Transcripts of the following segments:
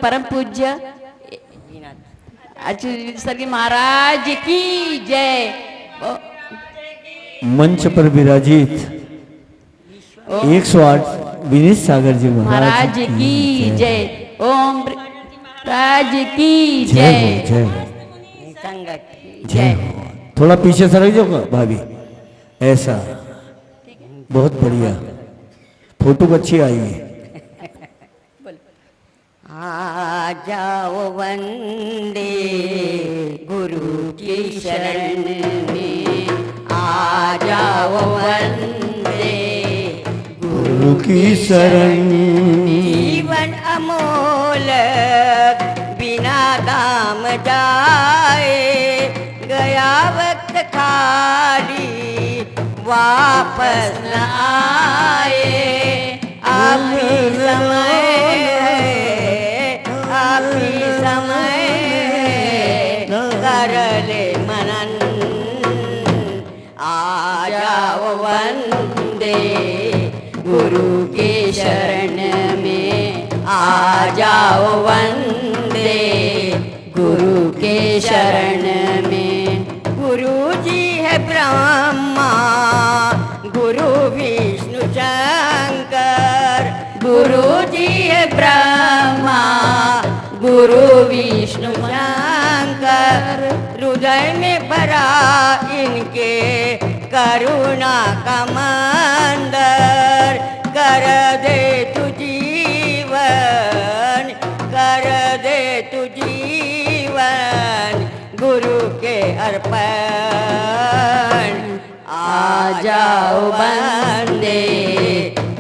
परम पूज्य अच्युत सर महाराज की जय। मंच पर विराजित 108 विनीत सागर जी महाराज की जय। ओम राज की जय जय। हो, जय हो, जय हो। थोड़ा पीछे सरक जाओ भाभी, ऐसा बहुत बढ़िया, फोटो अच्छी आई है। आ जाओ वंदे गुरु की शरण में, आ जाओ वंदे गुरु की शरण। जीवन अमोल बिना दाम जाए, गया वक्त खाली वापस न आए। अभी समय कर ले मनन, आ जाओ वंदे गुरु के शरण में, आ जाओ वंदे गुरु के शरण में। गुरु जी है ब्रह्मा गुरु विष्णु शंकर, गुरु जी है ब्रह्मा गुरु विष्णु शंकर। हृदय में भरा इनके करुणा का मंदर, कर दे तू जीवन, कर दे तू जीवन गुरु के अर्पण। आ जाओ वंदे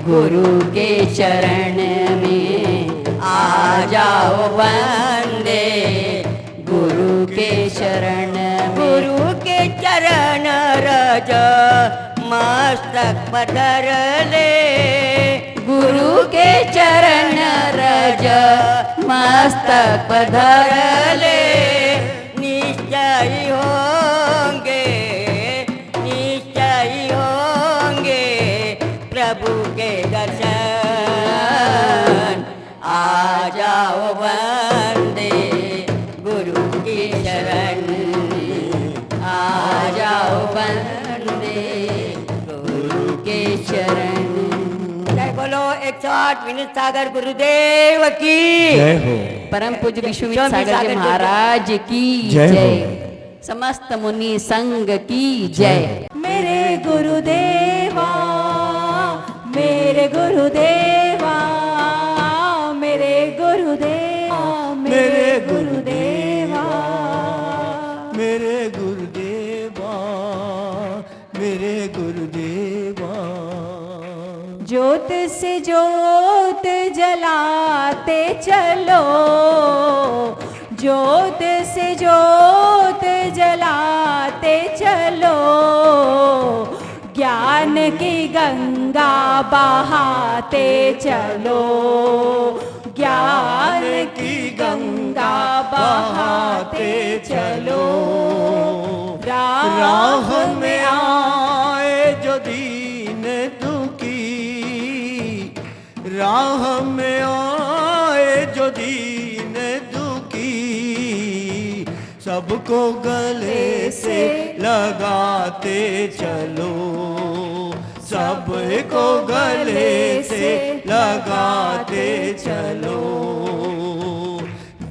गुरु के चरण में, आ जाओ वंदे गुरु के शरण में। गुरु के चरण रज मस्तक पधर ले, गुरु के चरण रज मस्तक पधर ले। निश्चय होंगे, निश्चय होंगे प्रभु के दर्शन। आ जाओ वंदे गुरु की शरण में, आ जाओ वंदे गुरु के शरण। जय बोलो 108 विनीत सागर गुरुदेव की जय हो। परम पूज्य विश्वनाथ सागर जी महाराज की जय जय। हो। समस्त मुनि संघ की जय। मेरे गुरुदेवा, मेरे गुरुदेवा, मेरे गुरुदेवा, मेरे गुरुदेवा, मेरे गुरुदेवा, मेरे गुरुदेवा। ज्योत से ज्योत जलाते चलो, ज्योत से ज्योत जलाते चलो, ज्ञान की गंगा बहाते चलो, ज्ञान की गंगा बहाते चलो। राह में आए जो दीन दुखी, राह में आए जो दीन दुखी, सबको गले से लगाते चलो, सबको गले से लगाते चलो।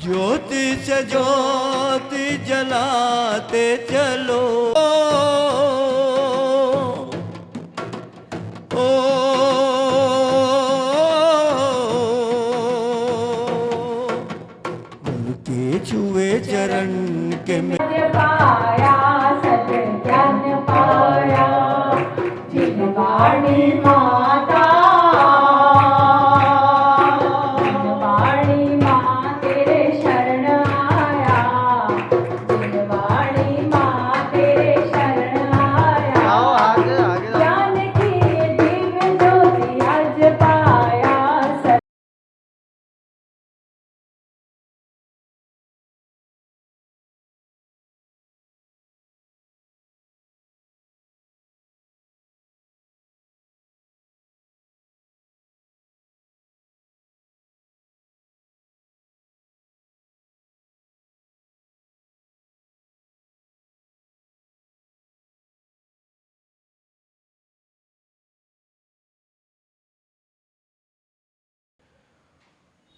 ज्योति से ज्योति जलाते चलो। ओ उनके छुए चरण के में पाया सत ज्ञान पाया, जिन वाणी माता, जिन वाणी माँ तेरे शरण आया, जिन वाणी माँ तेरे शरण आया। ज्ञान की दिव्य ज्योति आज पाया।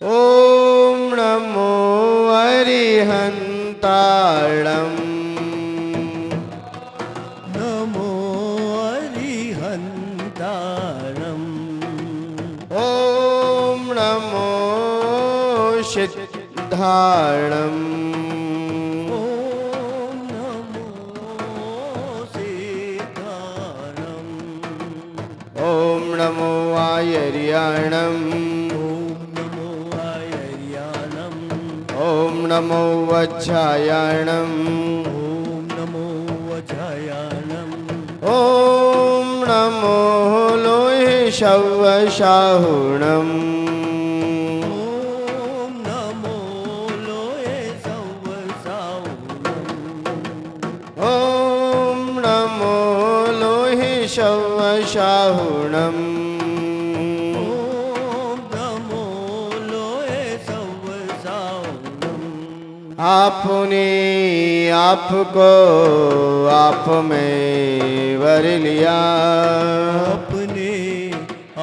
ॐ नमो अरिहन्ताणम् नमो अरिहन्ताणम् ॐ नमो सिद्धाणम् ॐ नमो सिद्धाणम् ॐ नमो आयर्याणम् ॐ नमो वज्रायाणम् ॐ नमो वज्रायाणम् ॐ नमो लोहिषवशाहुणम् ॐ नमो लोहे सवसाहुणम् ॐ नमो लोहिषवशाहुणम् ॐ नमो लोहे सवसाहुणम् आपने आपको आप में वर लिया अपने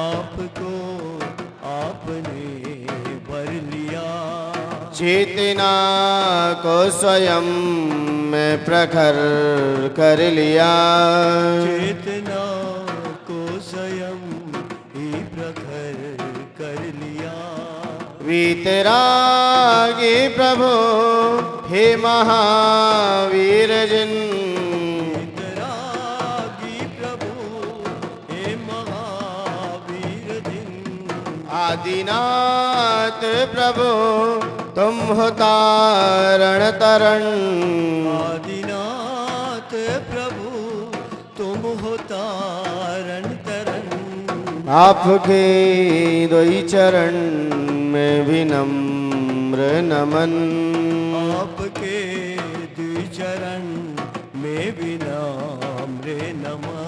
आपको आपने वर लिया चेतना को स्वयं में प्रखर कर लिया चेतना को स्वयं ही प्रखर कर लिया वीतरागी प्रभु हे महावीर जिन वितरागी प्रभु हे महावीर दिन आदिनाथ प्रभु तुम हो तारण तरण आदिनाथ प्रभु तुम हो तारण तरन आपके दोई चरण में विनम्र नमन आपके द्विचरण में विनम्र नमः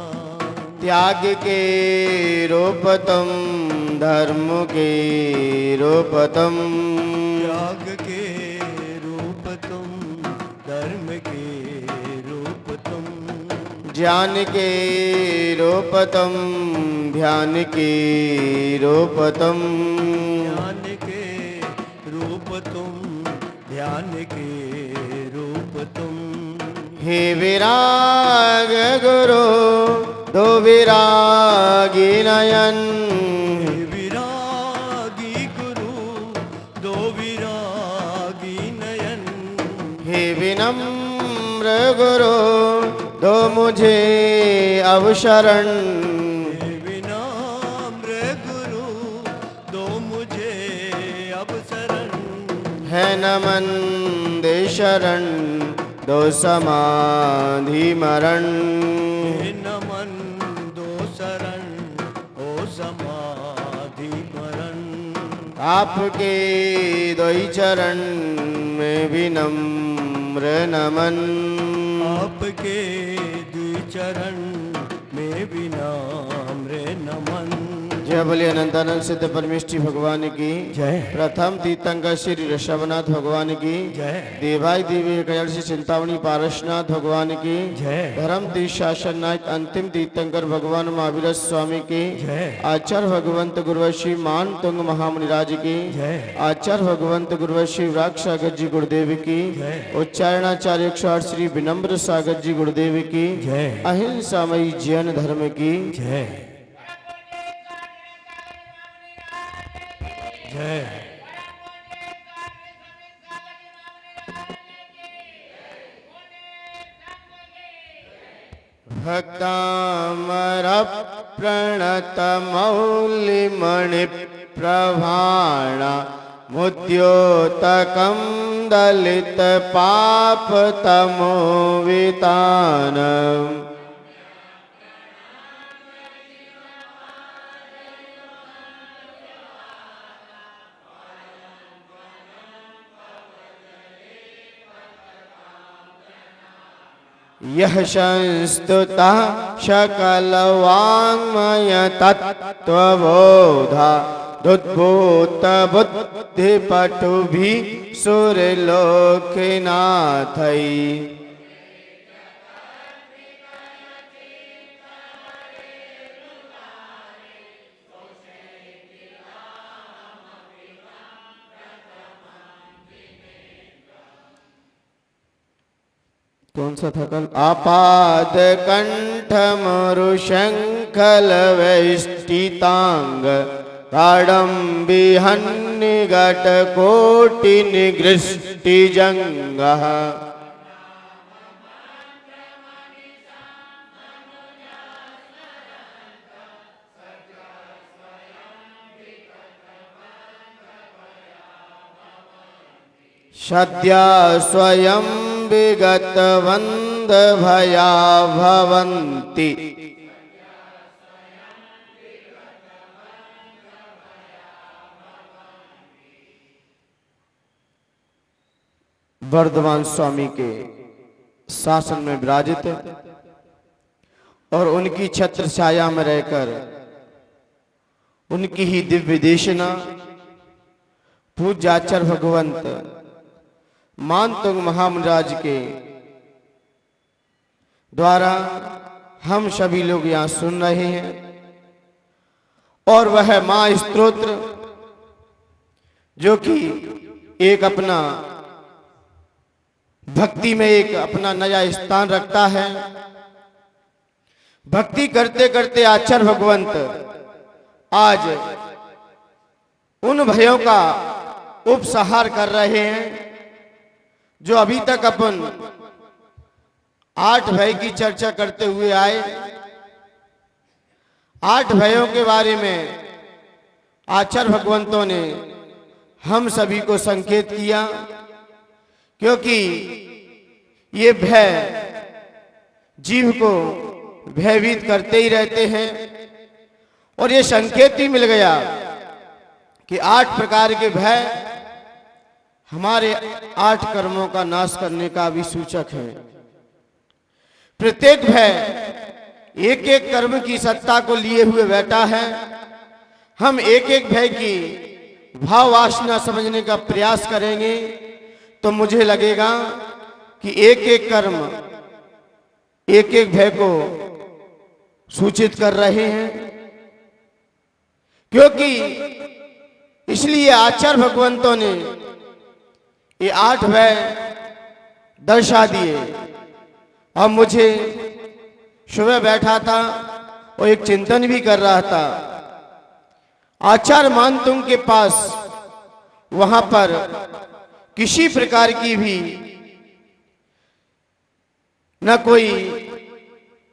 त्याग के रूप तुम धर्म के रूप तुम त्याग के रूप तुम धर्म के रूप तुम ज्ञान के रूप तुम ध्यान के रूप तुम ज्ञान के रूप तुम ध्यान के रूप तुम हे विराग गुरु दो विरागी नयन हे विरागी गुरु दो विरागी नयन हे विनम्र गुरु दो मुझे अवशरण हे विनम्र गुरु दो मुझे अवसरण है नमन दे शरण दो समाधि मरण हे नमन दो शरण हो समाधि मरण आपके दोई चरण में विनम्र नमन आपके द्विचरण में विनम्र नमन जय बोले अनंतानंद सिद्ध परमेष्ठी भगवान की जय प्रथम तीर्थंकर श्री ऋषभनाथ भगवान की जय देवाय देवी कयल श्री चिंतामणि पारसनाथ भगवान की जय धर्म तीर्थ शासन नायक अंतिम तीर्थंकर भगवान महावीर स्वामी की जय आचार्य भगवंत गुरुवशी मान तुंग महामुनिराज की जय आचार्य भगवंत गुरुवशी व्राक सागर जी गुरुदेव की जय उच्चारणाचार्य श्री विनम्र सागर जी गुरुदेव की जय अहिंसामयी जैन धर्म की जय जय भक्तामर प्रणत मौलिमणि प्रभाणा मुद्योतकं दलित पाप तमोवितानम् यह संस्तुता शकलवाङ्मय तत्त्वबोधा दुद्भूत बुद्धिपटुभिः सुरलोकनाथै कौन सा था कल? आपाद कंठ मरु शंखल वेष्टितांग काडम्बी हन्निगट कोटि निगृष्टि जंगः सद्या स्वयं विगत वंद भया भवन्ति वर्धमान स्वामी के शासन में विराजित और उनकी छत्र छाया में रहकर उनकी ही दिव्य देशना पूज्य आचार्य भगवंत मानतुंग महामराज के द्वारा हम सभी लोग यहाँ सुन रहे हैं। और वह मां स्तोत्र जो कि एक अपना भक्ति में एक अपना नया स्थान रखता है। भक्ति करते करते आचार्य भगवंत आज उन भयों का उपसंहार कर रहे हैं जो अभी तक अपन 8 भय की चर्चा करते हुए आए। 8 भयों के बारे में आचार्य भगवंतों ने हम सभी को संकेत किया, क्योंकि ये भय जीव को भयभीत करते ही रहते हैं। और ये संकेत ही मिल गया कि 8 प्रकार के भय हमारे 8 कर्मों का नाश करने का भी सूचक है। प्रत्येक भय एक एक कर्म की सत्ता को लिए हुए बैठा है। हम एक एक भय की भाव वासना समझने का प्रयास करेंगे तो मुझे लगेगा कि एक एक कर्म एक एक भय को सूचित कर रहे हैं। क्योंकि इसलिए आचार्य भगवंतों ने ये 8 भय दर्शा दिए। अब मुझे सुबह बैठा था और एक चिंतन भी कर रहा था। आचार्य मानतुंग के पास वहां पर किसी प्रकार की भी न कोई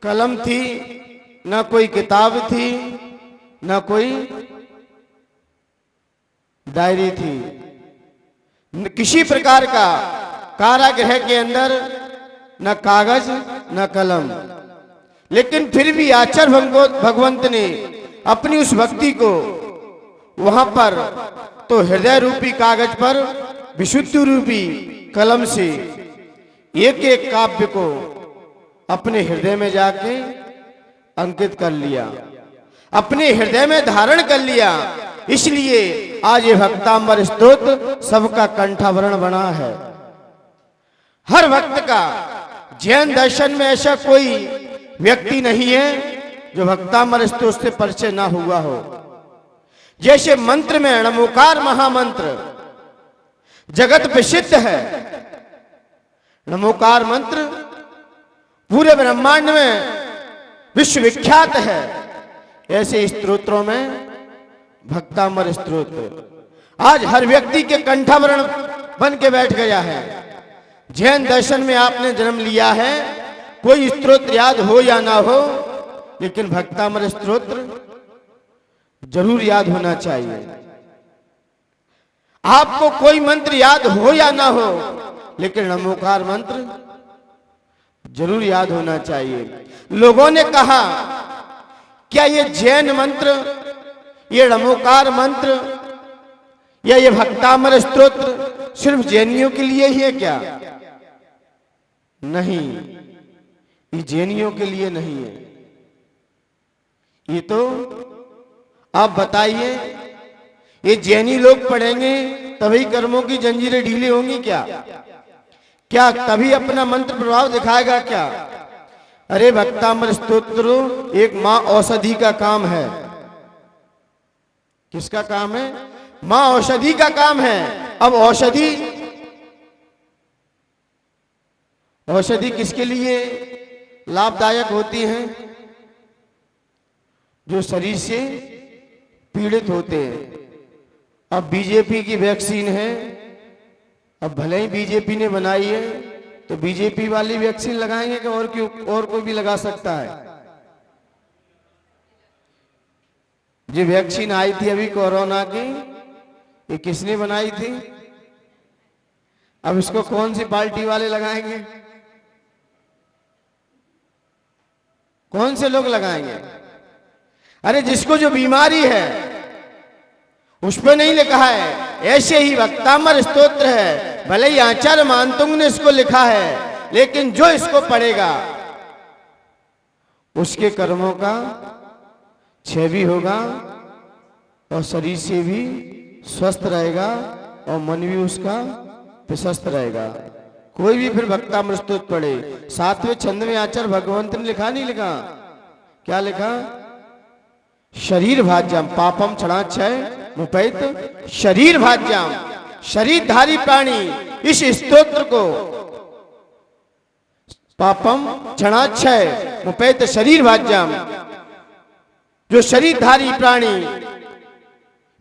कलम थी, न कोई किताब थी, न कोई डायरी थी, किसी प्रकार का कारागृह के अंदर न कागज न कलम। लेकिन फिर भी आचार्य भगवंत ने अपनी उस भक्ति को वहां पर तो हृदय रूपी कागज पर विशुद्धि रूपी कलम से एक एक काव्य को अपने हृदय में जाके अंकित कर लिया, अपने हृदय में धारण कर लिया। इसलिए आज ये भक्तांबर स्तोत्र सबका कंठाभरण बना है। हर भक्त का जैन दर्शन में ऐसा कोई व्यक्ति नहीं है जो भक्तांबर स्तोत्र से परिचय ना हुआ हो। जैसे मंत्र में नमोकार महामंत्र जगत प्रसिद्ध है, नमोकार मंत्र पूरे ब्रह्मांड में विश्वविख्यात है। ऐसे स्तोत्रों में भक्तांबर स्तोत्र आज हर व्यक्ति के कंठाभरण बन के बैठ गया है। जैन दर्शन में आपने जन्म लिया है, कोई स्तोत्र याद हो या ना हो, लेकिन भक्तांबर स्तोत्र जरूर याद होना चाहिए। आपको कोई मंत्र याद हो या ना हो, लेकिन नमोकार मंत्र जरूर याद होना चाहिए। लोगों ने कहा क्या ये जैन मंत्र, ये नमोकार मंत्र या ये भक्तांबर स्तोत्र सिर्फ जैनियों के लिए ही है क्या? नहीं, ये जैनियों के लिए नहीं है। ये तो आप बताइए, ये जैनी लोग पढ़ेंगे तभी कर्मों की जंजीरें ढीली होंगी क्या? क्या तभी अपना मंत्र प्रभाव दिखाएगा क्या? अरे भक्तांबर स्तोत्र एक मां औषधि का काम है। किसका काम है? मां औषधि का काम है। अब औषधि औषधि किसके लिए लाभदायक होती हैं? जो शरीर से पीड़ित होते हैं। अब बीजेपी की वैक्सीन है, अब भले ही बीजेपी ने बनाई है तो बीजेपी वाली वैक्सीन लगाएंगे कि और कोई भी लगा सकता है? जो वैक्सीन आई थी अभी कोरोना की, ये किसने बनाई थी? अब इसको कौन सी पार्टी वाले लगाएंगे? कौन से लोग लगाएंगे? अरे जिसको जो बीमारी है उस पर नहीं लिखा है। ऐसे ही वक्तामर स्तोत्र है, भले ही आचार्य मानतुंग ने इसको लिखा है, लेकिन जो इसको पढ़ेगा उसके कर्मों का क्षय भी होगा और शरीर से भी स्वस्थ रहेगा और मन भी उसका प्रशस्त रहेगा। कोई भी फिर वक्तामर स्तोत्र पढ़े। 7वें छंद में आचार्य भगवंत ने लिखा, नहीं लिखा? क्या लिखा? शरीर भाज्यम पापम क्षणाक्षय मुपैत शरीर भाज्यम। शरीरधारी प्राणी इस स्तोत्र को पापम क्षणाक्षय मुपैत शरीर भाज्यम, जो शरीरधारी प्राणी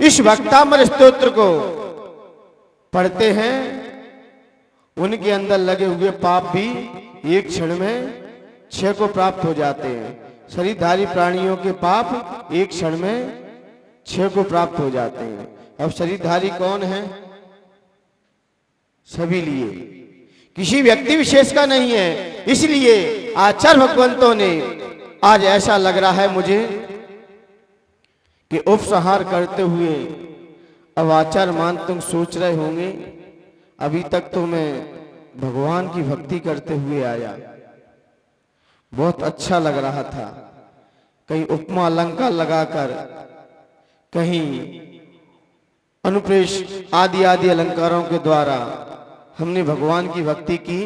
इस वक्तामर स्तोत्र को पढ़ते हैं उनके अंदर लगे हुए पाप भी एक क्षण में क्षय को प्राप्त हो जाते हैं। शरीरधारी प्राणियों के पाप एक क्षण में क्षय को प्राप्त हो जाते हैं। अब शरीरधारी कौन है? सभी लिए, किसी व्यक्ति विशेष का नहीं है। इसलिए आचार्य भगवंतों ने आज ऐसा लग रहा है मुझे कि उपसंहार करते हुए अब आचार्य मानतुंग सोच रहे होंगे अभी तक तो मैं भगवान की भक्ति करते हुए आया, बहुत अच्छा लग रहा था। कहीं उपमा अलंकार लगाकर, कहीं अनुप्रेष आदि आदि अलंकारों के द्वारा हमने भगवान की भक्ति की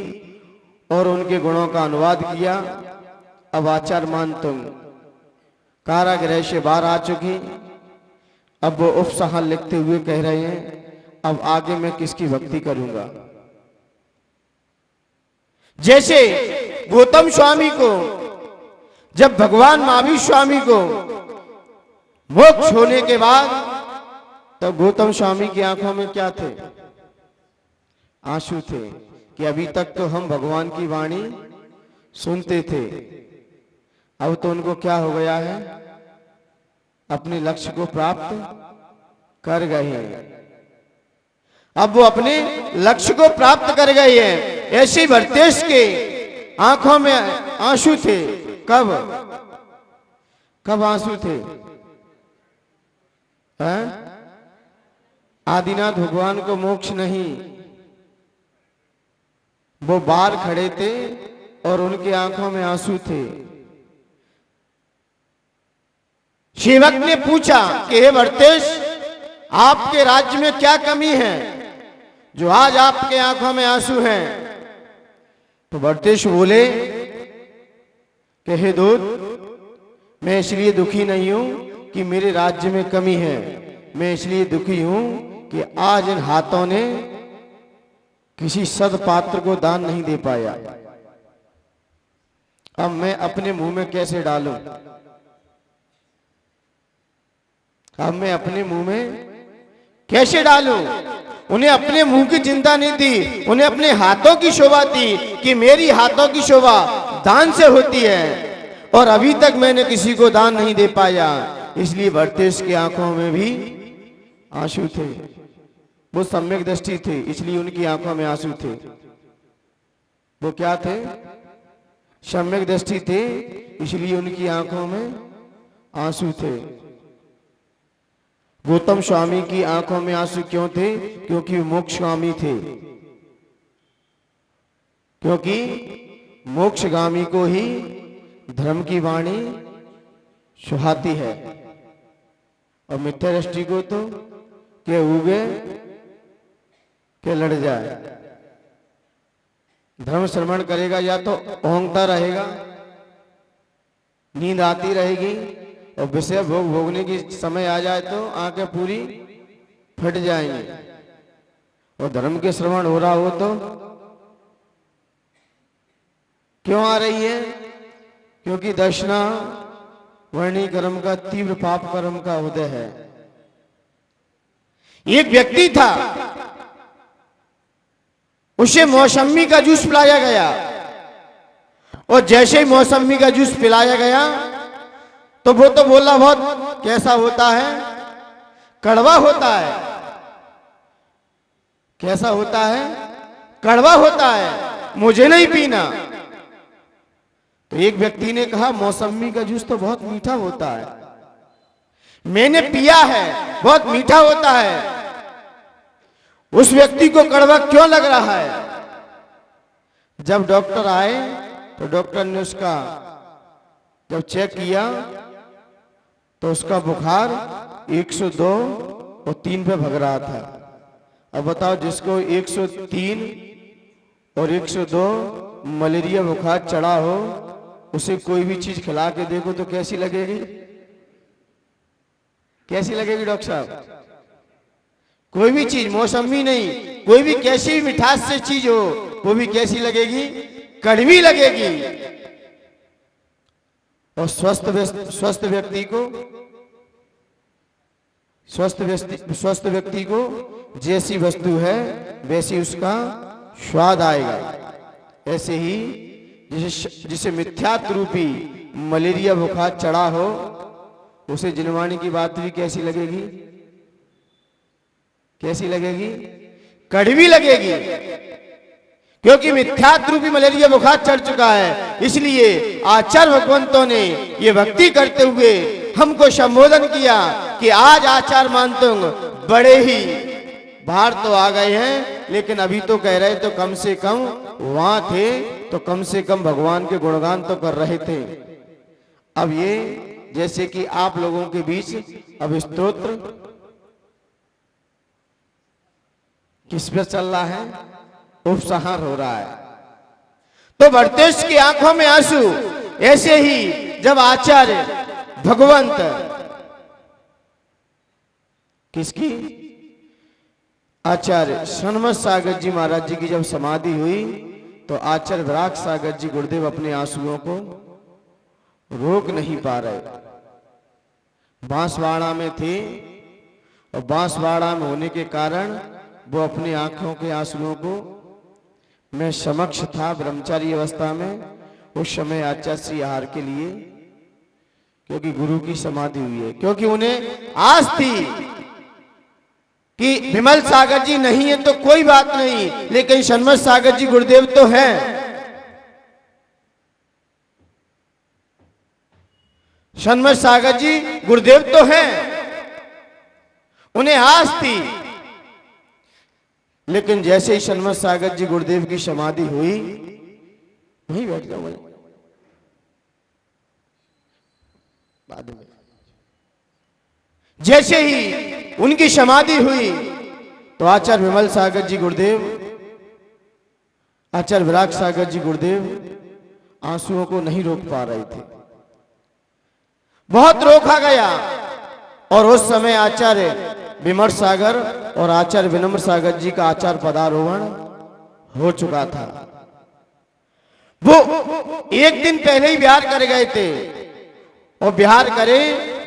और उनके गुणों का अनुवाद किया। अब आचार्य मानतुंग कारागृह से बाहर आ चुकी। अब वो उपसंहार लिखते हुए कह रहे हैं अब आगे मैं किसकी भक्ति करूंगा। जैसे गौतम स्वामी को, जब भगवान महावीर स्वामी को मोक्ष होने के बाद, तब गौतम स्वामी की आंखों में क्या थे? आंसू थे कि अभी तक तो हम भगवान की वाणी सुनते थे, अब तो उनको क्या हो गया है? अपने लक्ष्य को प्राप्त कर गए हैं। अब वो अपने लक्ष्य को प्राप्त कर गए हैं। ऐसे भरतेश के आंखों में आंसू थे। कब कब आंसू थे? आदिनाथ भगवान को मोक्ष नहीं, वो बाहर खड़े थे और उनकी आंखों में आंसू थे। सेवक ने पूछा कि हे भरतेश, आपके राज्य में क्या कमी है जो आज आपके आंखों में आंसू हैं? तो भरतेश बोले कि हे दूत, मैं इसलिए दुखी नहीं हूं कि मेरे राज्य में कमी है, मैं इसलिए दुखी हूं कि आज इन हाथों ने किसी सदपात्र को दान नहीं दे पाया। अब मैं अपने मुंह में कैसे डालूं? अब मैं अपने मुंह में कैसे डालूं? उन्हें अपने मुंह की चिंता नहीं थी, उन्हें अपने हाथों की शोभा थी कि मेरी हाथों की शोभा दान से होती है और अभी तक मैंने किसी को दान नहीं दे पाया। इसलिए भरतेश की आंखों में भी आंसू थे। वो सम्यक दृष्टि थे, इसलिए उनकी आंखों में आंसू थे। वो क्या थे? सम्यक दृष्टि थे, इसलिए उनकी आंखों में आंसू थे। गौतम स्वामी की आंखों में आंसू क्यों थे? क्योंकि मोक्षगामी थे। क्योंकि मोक्षगामी को ही धर्म की वाणी सुहाती है और मिथ्या दृष्टि को तो के उगे के लड़ जाए। धर्म श्रवण करेगा या तो ओंगता रहेगा, नींद आती रहेगी और विषय भोग भोगने की समय आ जाए तो आंखें पूरी फट जाएंगी। और धर्म के श्रवण हो रहा हो तो क्यों आ रही है? क्योंकि दर्शना वर्णी कर्म का तीव्र पाप कर्म का उदय है। एक व्यक्ति था, उसे मौसमी का जूस पिलाया गया, और जैसे ही मौसमी का जूस पिलाया गया तो वो तो बोला बहुत कैसा होता है, कड़वा होता है। कैसा होता है? कड़वा होता है, मुझे नहीं पीना। तो एक व्यक्ति ने कहा मौसमी का जूस तो बहुत मीठा होता है, मैंने पिया है, बहुत मीठा होता है। उस व्यक्ति को कड़वा क्यों लग रहा है? जब डॉक्टर आए तो डॉक्टर ने उसका जब चेक किया तो उसका बुखार 102 और 3 पे भग रहा था। अब बताओ, जिसको 103 और 102 मलेरिया बुखार चढ़ा हो, उसे कोई भी चीज खिला के देखो तो कैसी लगेगी? कैसी लगेगी डॉक्टर साहब? कोई भी चीज, मौसमी नहीं, कोई भी कैसी भी मिठास से चीज हो वो भी कैसी लगेगी? कड़वी लगेगी। और स्वस्थ व्यक्ति को जैसी वस्तु है वैसी उसका स्वाद आएगा। ऐसे ही जिसे मिथ्यात्व रूपी मलेरिया बुखार चढ़ा हो, उसे जिनवानी की बात भी कैसी लगेगी? कैसी लगेगी? कड़वी लगेगी, क्योंकि मिथ्यात्व रूपी मलेरिया बुखार चढ़ चुका है। इसलिए आचार्य भगवंतों ने ये भक्ति करते हुए हमको संबोधन किया कि आज आचार्य मानते बड़े ही बाहर तो आ गए हैं, लेकिन अभी तो कह रहे तो कम से कम वहां थे तो कम से कम भगवान के गुणगान तो कर रहे थे। अब ये जैसे कि आप लोगों के बीच अब स्तोत्र किस पर चल रहा है? उपसंहार हो रहा है। तो भरतेश की आंखों में आंसू। ऐसे ही जब आचार्य भगवंत किसकी? आचार्य सन्मत सागर जी महाराज जी की जब समाधि हुई तो आचार्य विराग सागर जी गुरुदेव अपने आंसुओं को रोक नहीं पा रहे। बांसवाड़ा में थे और बांसवाड़ा में होने के कारण वो अपनी आंखों के आंसुओं को, मैं समक्ष था ब्रह्मचारी अवस्था में उस समय आचार्य श्री आहार के लिए, क्योंकि गुरु की समाधि हुई है। क्योंकि उन्हें आस थी कि विमल सागर जी नहीं है तो कोई बात नहीं, लेकिन सन्मत सागर जी गुरुदेव तो हैं। सन्मत सागर जी गुरुदेव तो हैं, उन्हें आस थी। लेकिन जैसे ही सन्मत सागर जी गुरुदेव की समाधि हुई, वहीं बैठ जाओ बाद में, जैसे ही उनकी समाधि हुई तो आचार्य विमल सागर जी गुरुदेव, आचार्य विराग सागर जी गुरुदेव आंसुओं को नहीं रोक पा रहे थे। बहुत रोका गया और उस समय आचार्य विमर सागर और आचार्य विनम्र सागर जी का आचार्य पदारोहण हो चुका था। वो एक दिन पहले ही बिहार कर गए थे और बिहार करे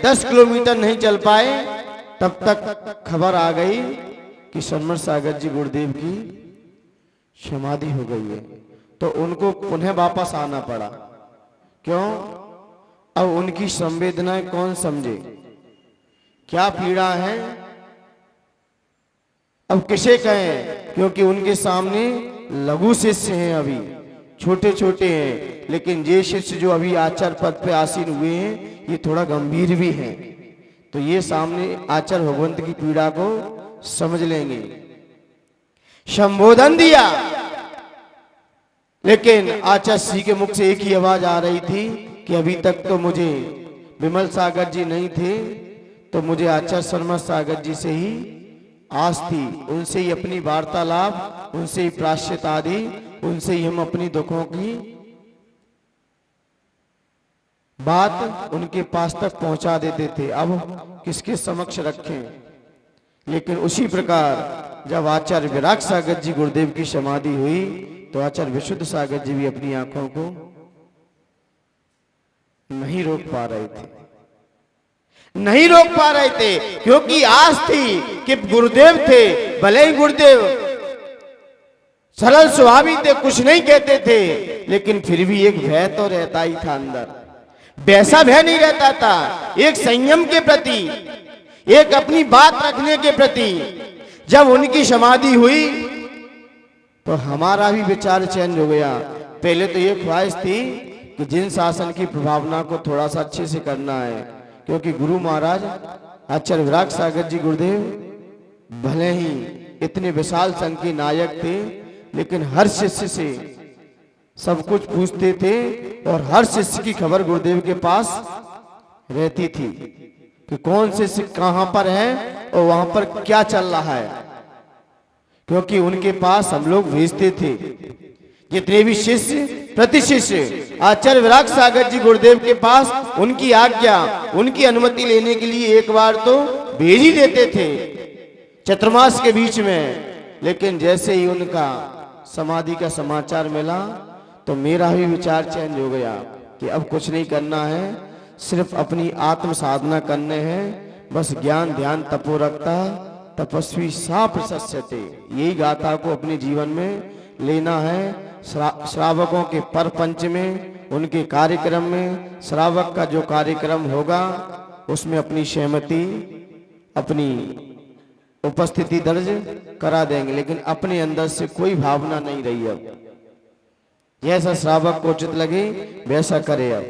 10 किलोमीटर नहीं चल पाए, तब तक खबर आ गई कि सन्मत सागर जी गुरुदेव की समाधि हो गई है। तो उनको पुनः वापस आना पड़ा। क्यों? अब उनकी संवेदनाएं कौन समझे, क्या पीड़ा है, अब किसे कहें? क्योंकि उनके सामने लघु शिष्य हैं, अभी छोटे छोटे हैं, लेकिन ये शिष्य जो अभी आचार्य पद पे आसीन हुए हैं ये थोड़ा गंभीर भी हैं। तो ये सामने आचार्य भगवंत की पीड़ा को समझ लेंगे। संबोधन दिया, लेकिन आचार्य श्री के मुख से एक ही आवाज आ रही थी कि अभी तक तो मुझे विमल सागर जी नहीं थे, तो मुझे आचार्य सन्मत सागर जी से ही आस थी। उनसे ही अपनी वार्तालाप, उनसे ही प्रायश्चित आदि, उनसे ही हम अपनी दुखों की बात उनके पास तक पहुंचा देते थे। अब किसके समक्ष रखें? लेकिन उसी प्रकार जब आचार्य विराग सागर जी गुरुदेव की समाधि हुई तो आचार्य विशुद्ध सागर जी भी अपनी आंखों को नहीं रोक पा रहे थे, नहीं रोक पा रहे थे, क्योंकि आस थी कि गुरुदेव थे, भले ही गुरुदेव सरल स्वभावी थे, कुछ नहीं कहते थे, लेकिन फिर भी एक भय तो रहता ही था अंदर। वैसा भय नहीं रहता था, एक संयम के प्रति, एक अपनी बात रखने के प्रति। जब उनकी समाधि हुई तो हमारा भी विचार चेंज हो गया। पहले तो ये ख्वाहिश थी कि जिन शासन की प्रभावना को थोड़ा सा अच्छे से करना है, क्योंकि गुरु महाराज आचार्य विराग सागर जी गुरुदेव भले ही इतने विशाल संघ के नायक थे, लेकिन हर शिष्य से सब कुछ पूछते थे और हर शिष्य की खबर गुरुदेव के पास रहती थी कि कौन शिष्य कहां पर है और वहां पर क्या चल रहा है, क्योंकि उनके पास हम लोग भेजते थे। जितने भी शिष्य प्रति शिष्य आचार्य विराग सागर जी गुरुदेव के पास उनकी आज्ञा, उनकी अनुमति लेने के लिए एक बार तो भेज ही देते थे चतुर्मास के बीच में। लेकिन जैसे ही उनका समाधि का समाचार मिला तो मेरा भी विचार चेंज हो गया कि अब कुछ नहीं करना है, सिर्फ अपनी आत्म साधना करने हैं। बस ज्ञान ध्यान तपोरक्ता तपस्वी सा प्रशस्यते, यही गाथा को अपने जीवन में लेना है। श्रावकों के परपंच में, उनके कार्यक्रम में, श्रावक का जो कार्यक्रम होगा उसमें अपनी सहमति, अपनी उपस्थिति दर्ज करा देंगे, लेकिन अपने अंदर से कोई भावना नहीं रही। अब जैसा श्रावक को उचित लगे वैसा करे। अब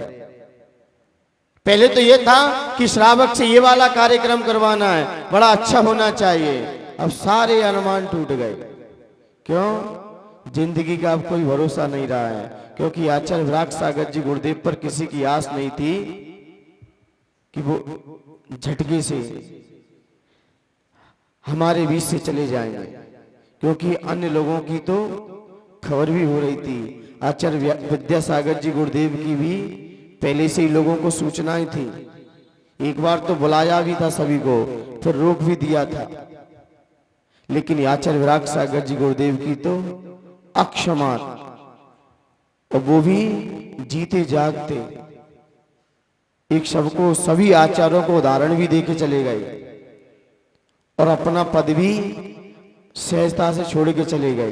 पहले तो यह था कि श्रावक से ये वाला कार्यक्रम करवाना है, बड़ा अच्छा होना चाहिए। अब सारे अनुमान टूट गए। क्यों? जिंदगी का अब कोई भरोसा नहीं रहा है, क्योंकि आचार्य विराग सागर जी गुरुदेव पर किसी की आस नहीं थी कि वो झटके से हमारे बीच से चले जाएंगे, क्योंकि अन्य लोगों की तो खबर भी हो रही थी। आचार्य विद्यासागर जी गुरुदेव की भी पहले से ही लोगों को सूचनाएं थी। एक बार तो बुलाया भी था सभी को, फिर रोक भी दिया था, लेकिन आचार्य विराग सागर जी गुरुदेव की तो अक्षमात, और वो भी जीते जागते। एक सबको, सभी आचार्यों को उदाहरण भी देके चले गए और अपना पद भी सहजता से छोड़ के चले गए,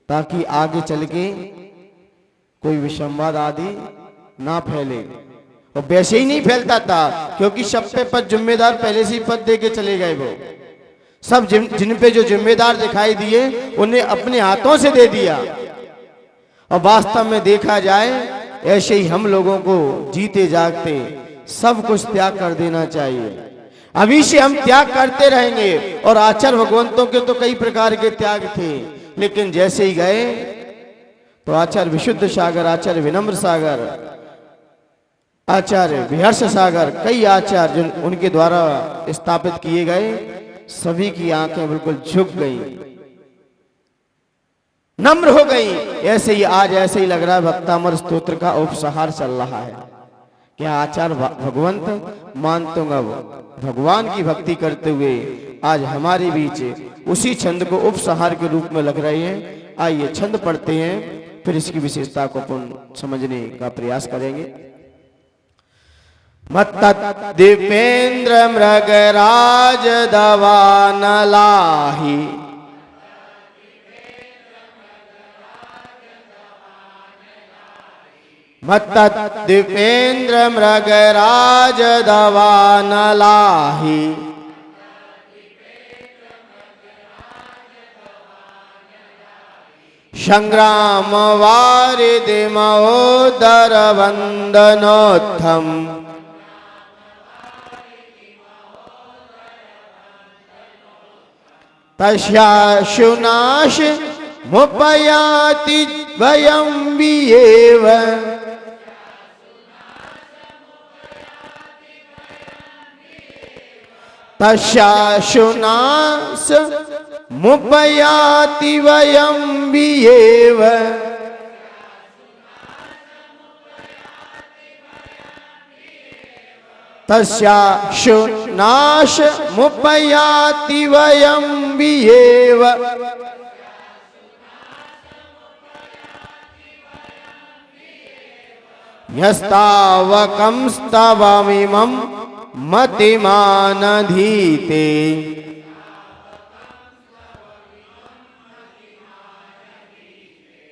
ताकि आगे चल के कोई विसंवाद आदि ना फैले। और वैसे ही नहीं फैलता था, क्योंकि सब पे पद जिम्मेदार पहले से ही पद दे के चले गए। वो सब जिन पे जो जिम्मेदार दिखाई दिए उन्हें अपने हाथों से दे दिया। और वास्तव में देखा जाए ऐसे ही हम लोगों को जीते जागते सब कुछ त्याग कर देना चाहिए। अभी से हम त्याग करते रहेंगे। और आचार्य भगवंतों के तो कई प्रकार के त्याग थे, लेकिन जैसे ही गए तो आचार्य विशुद्ध सागर, आचार्य विनम्र सागर, आचार्य विहर्ष सागर, कई आचार्य जो उनके द्वारा स्थापित किए गए, सभी की आंखें बिल्कुल झुक गई, नम्र हो गई। ऐसे ही आज ऐसे ही लग रहा है भक्तामर स्तोत्र का उपसंहार चल रहा है। क्या आचार्य भगवंत मानतोंगा भगवान की भक्ति करते हुए आज हमारे बीच उसी छंद को उपसंहार के रूप में लग रहे हैं। आइए छंद पढ़ते हैं, फिर इसकी विशेषता को अपन समझने का प्रयास करेंगे। मत्तत् दीपेंद्र मृगराज दवान लाही, मत्तत् दीपेंद्र मृगराज दवान लाही, संग्राम वारिधि महोदर वंदनोत्थम, तस्याशुनाश मुपयाति वयं विएव, तस्याशुनाश मुपयाति वयं विएव, तस्याशुनाश मुपयाति वयं विएव, यस्तावकं स्तवामिमं मतिमानधीते।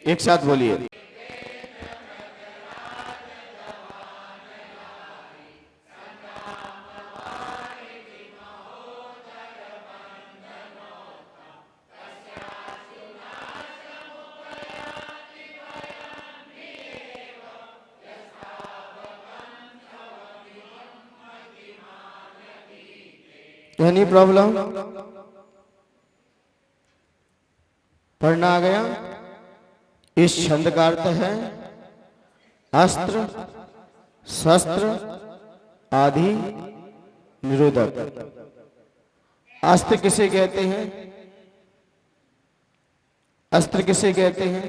एक साथ बोलिए। Any problem? पढ़ना आ गया? इस छंद का अर्थ है अस्त्र, शस्त्र आदि निरोधक। अस्त्र किसे कहते हैं? अस्त्र किसे कहते हैं?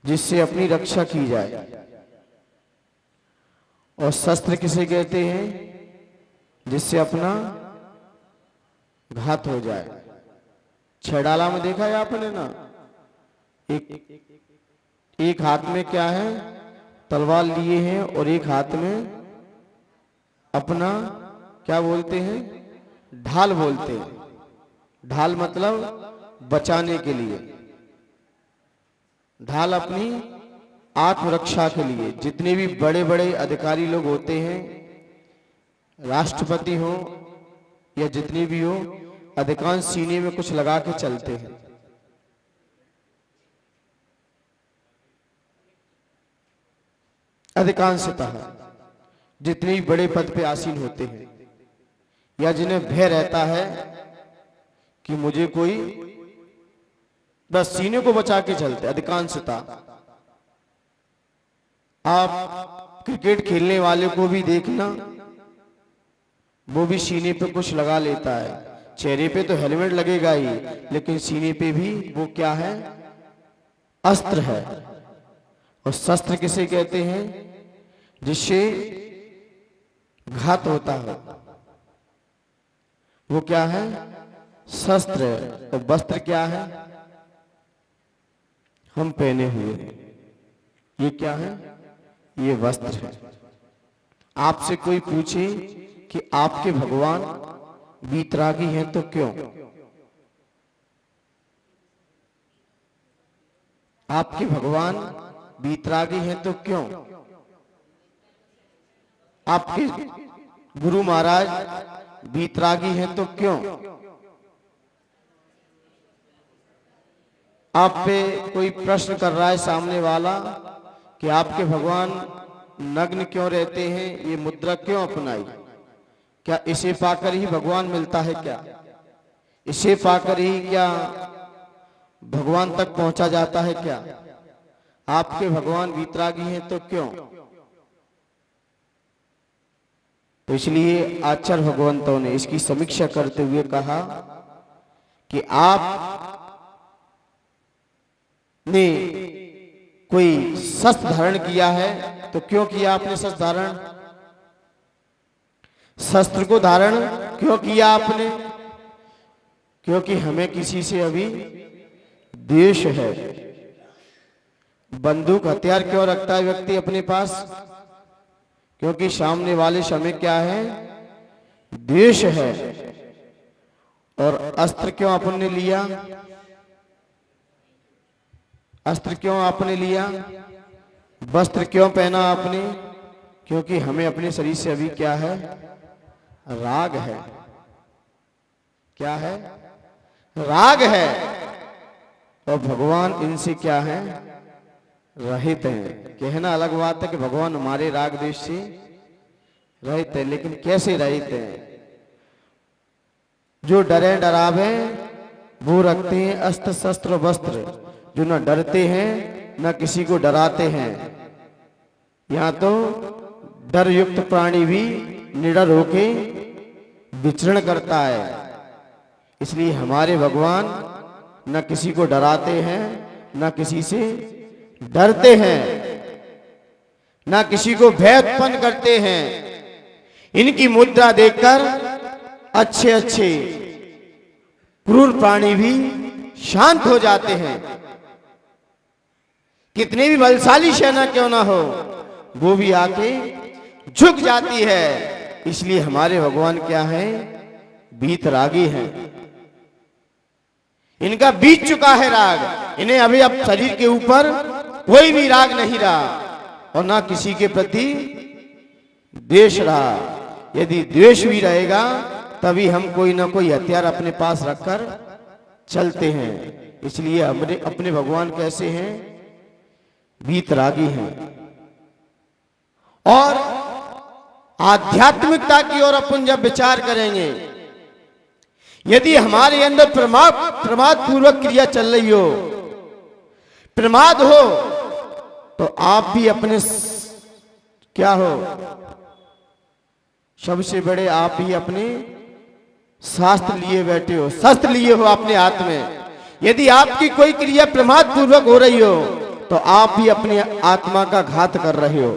जिससे अपनी रक्षा की जाए। और शस्त्र किसे कहते हैं? जिससे अपना घात हो जाए। छेड़ाला में देखा है आपने ना, एक हाथ में क्या है? तलवार लिए हैं और एक हाथ में अपना क्या बोलते हैं? ढाल बोलते हैं। ढाल मतलब बचाने के लिए, ढाल अपनी आत्मरक्षा के लिए। जितने भी बड़े बड़े अधिकारी लोग होते हैं, राष्ट्रपति हो या जितने भी हो, अधिकांश सीने में कुछ लगा के चलते हैं। अधिकांशतः जितने भी बड़े पद पे आसीन होते हैं या जिन्हें भय रहता है कि मुझे कोई, बस सीने को बचा के चलते। अधिकांशतः आप क्रिकेट खेलने वाले को भी देखना, वो भी सीने पे कुछ लगा लेता है। चेहरे पे तो हेलमेट लगेगा ही, लेकिन सीने पे भी वो क्या है? अस्त्र है। और शस्त्र किसे कहते हैं? जिससे घात होता है, वो क्या है? शस्त्र है। और वस्त्र क्या है? हम पहने हुए, ये क्या है? ये वस्त्र है। आपसे कोई पूछे कि आपके भगवान वीतरागी हैं तो क्यों? आपके भगवान वीतरागी हैं तो क्यों? आपके गुरु महाराज वीतरागी हैं तो क्यों? आप पे कोई प्रश्न कर रहा है सामने वाला कि आपके भगवान नग्न क्यों रहते हैं, ये मुद्रा क्यों अपनाई? क्या इसे पाकर ही भगवान मिलता है क्या? इसे पाकर ही क्या भगवान तक पहुंचा जाता है क्या? आपके भगवान वीतरागी हैं तो क्यों? तो इसलिए आचार्य भगवंतों ने इसकी समीक्षा करते हुए कहा कि आप ने कोई शस्त्र धारण किया है तो क्यों किया आपने शस्त्र धारण? शस्त्र को धारण क्यों किया आपने? क्योंकि हमें किसी से अभी द्वेष है। बंदूक हथियार क्यों रखता है व्यक्ति अपने पास? क्योंकि सामने वाले समय क्या है? द्वेष है। और अस्त्र क्यों आपने लिया? अस्त्र क्यों आपने लिया? वस्त्र क्यों पहना आपने? क्योंकि हमें अपने शरीर से अभी क्या है? राग है। क्या है? राग है। और भगवान इनसे क्या है? रहित हैं। कहना अलग बात है कि भगवान हमारे राग द्वेष से रहित है, लेकिन कैसे रहित हैं? जो डरे डरावे वो रखते हैं अस्त्र शस्त्र वस्त्र, जो न डरते हैं न किसी को डराते हैं। यहाँ तो डर युक्त प्राणी भी निडर होके विचरण करता है। इसलिए हमारे भगवान न किसी को डराते हैं न किसी से डरते हैं, न किसी को भय उत्पन्न करते हैं। इनकी मुद्रा देखकर अच्छे अच्छे क्रूर प्राणी भी शांत हो जाते हैं। कितने भी बलशाली सेना क्यों ना हो, वो भी आके झुक जाती है। इसलिए हमारे भगवान क्या है? वीतरागी हैं। इनका बीत चुका है राग, इन्हें अभी अब शरीर के ऊपर कोई भी राग नहीं रहा और ना किसी के प्रति द्वेष रहा। यदि द्वेष भी रहेगा तभी हम कोई ना कोई हथियार अपने पास रखकर चलते हैं। इसलिए अपने भगवान कैसे हैं? वीतरागी हैं। और आध्यात्मिकता की ओर अपन जब विचार करेंगे, यदि हमारे अंदर प्रमाद पूर्वक क्रिया चल रही हो, प्रमाद हो, तो आप भी अपने क्या हो? सबसे बड़े आप ही अपने शास्त्र लिए बैठे हो, शस्त्र लिए हो अपने हाथ में। यदि आपकी कोई क्रिया प्रमाद पूर्वक हो रही हो तो आप भी अपने आत्मा का घात कर रहे हो।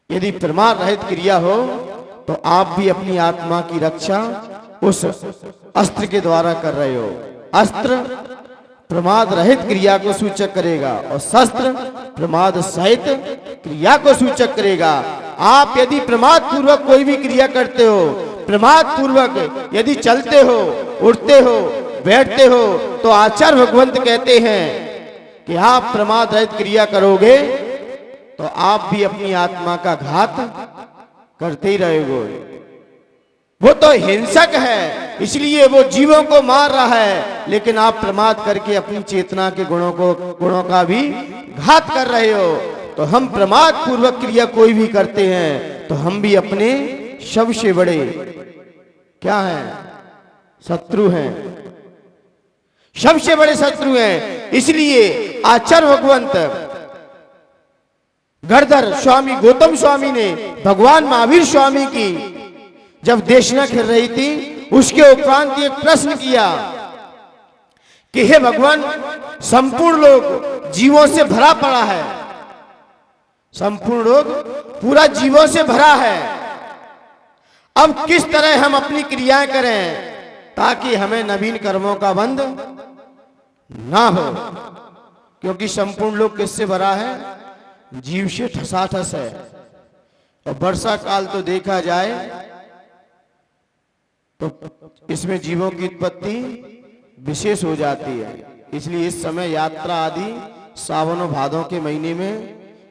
यदि प्रमाद रहित क्रिया हो तो आप भी अपनी आत्मा की रक्षा उस अस्त्र के द्वारा कर रहे हो। अस्त्र प्रमाद रहित क्रिया को सूचक करेगा और शस्त्र प्रमाद सहित क्रिया को सूचक करेगा। आप यदि प्रमाद पूर्वक कोई भी क्रिया करते हो, प्रमाद पूर्वक यदि चलते हो, उठते हो, बैठते हो, तो आचार्य भगवंत कहते हैं कि आप प्रमाद रहित क्रिया करोगे तो आप भी अपनी आत्मा का घात करते ही रहोगे। वो तो हिंसक है, इसलिए वो जीवों को मार रहा है, लेकिन आप प्रमाद करके अपनी चेतना के गुणों का भी घात कर रहे हो। तो हम प्रमाद पूर्वक क्रिया कोई भी करते हैं तो हम भी अपने सबसे बड़े क्या हैं? शत्रु हैं, सबसे बड़े शत्रु हैं। इसलिए आचार्य भगवंत गणधर स्वामी गौतम स्वामी ने भगवान महावीर स्वामी की जब देशना खेल रही थी, उसके उपरांत एक प्रश्न किया कि हे भगवान, संपूर्ण लोग जीवों से भरा पड़ा है, संपूर्ण लोग पूरा जीवों से भरा है। अब किस तरह हम अपनी क्रियाएं करें ताकि हमें नवीन कर्मों का बंध ना हो? क्योंकि संपूर्ण लोग किससे भरा है? जीव से ठसाठस है। और वर्षा काल तो देखा जाए तो इसमें जीवों की उत्पत्ति विशेष हो जाती है। इसलिए इस समय यात्रा आदि सावन और भादों के महीने में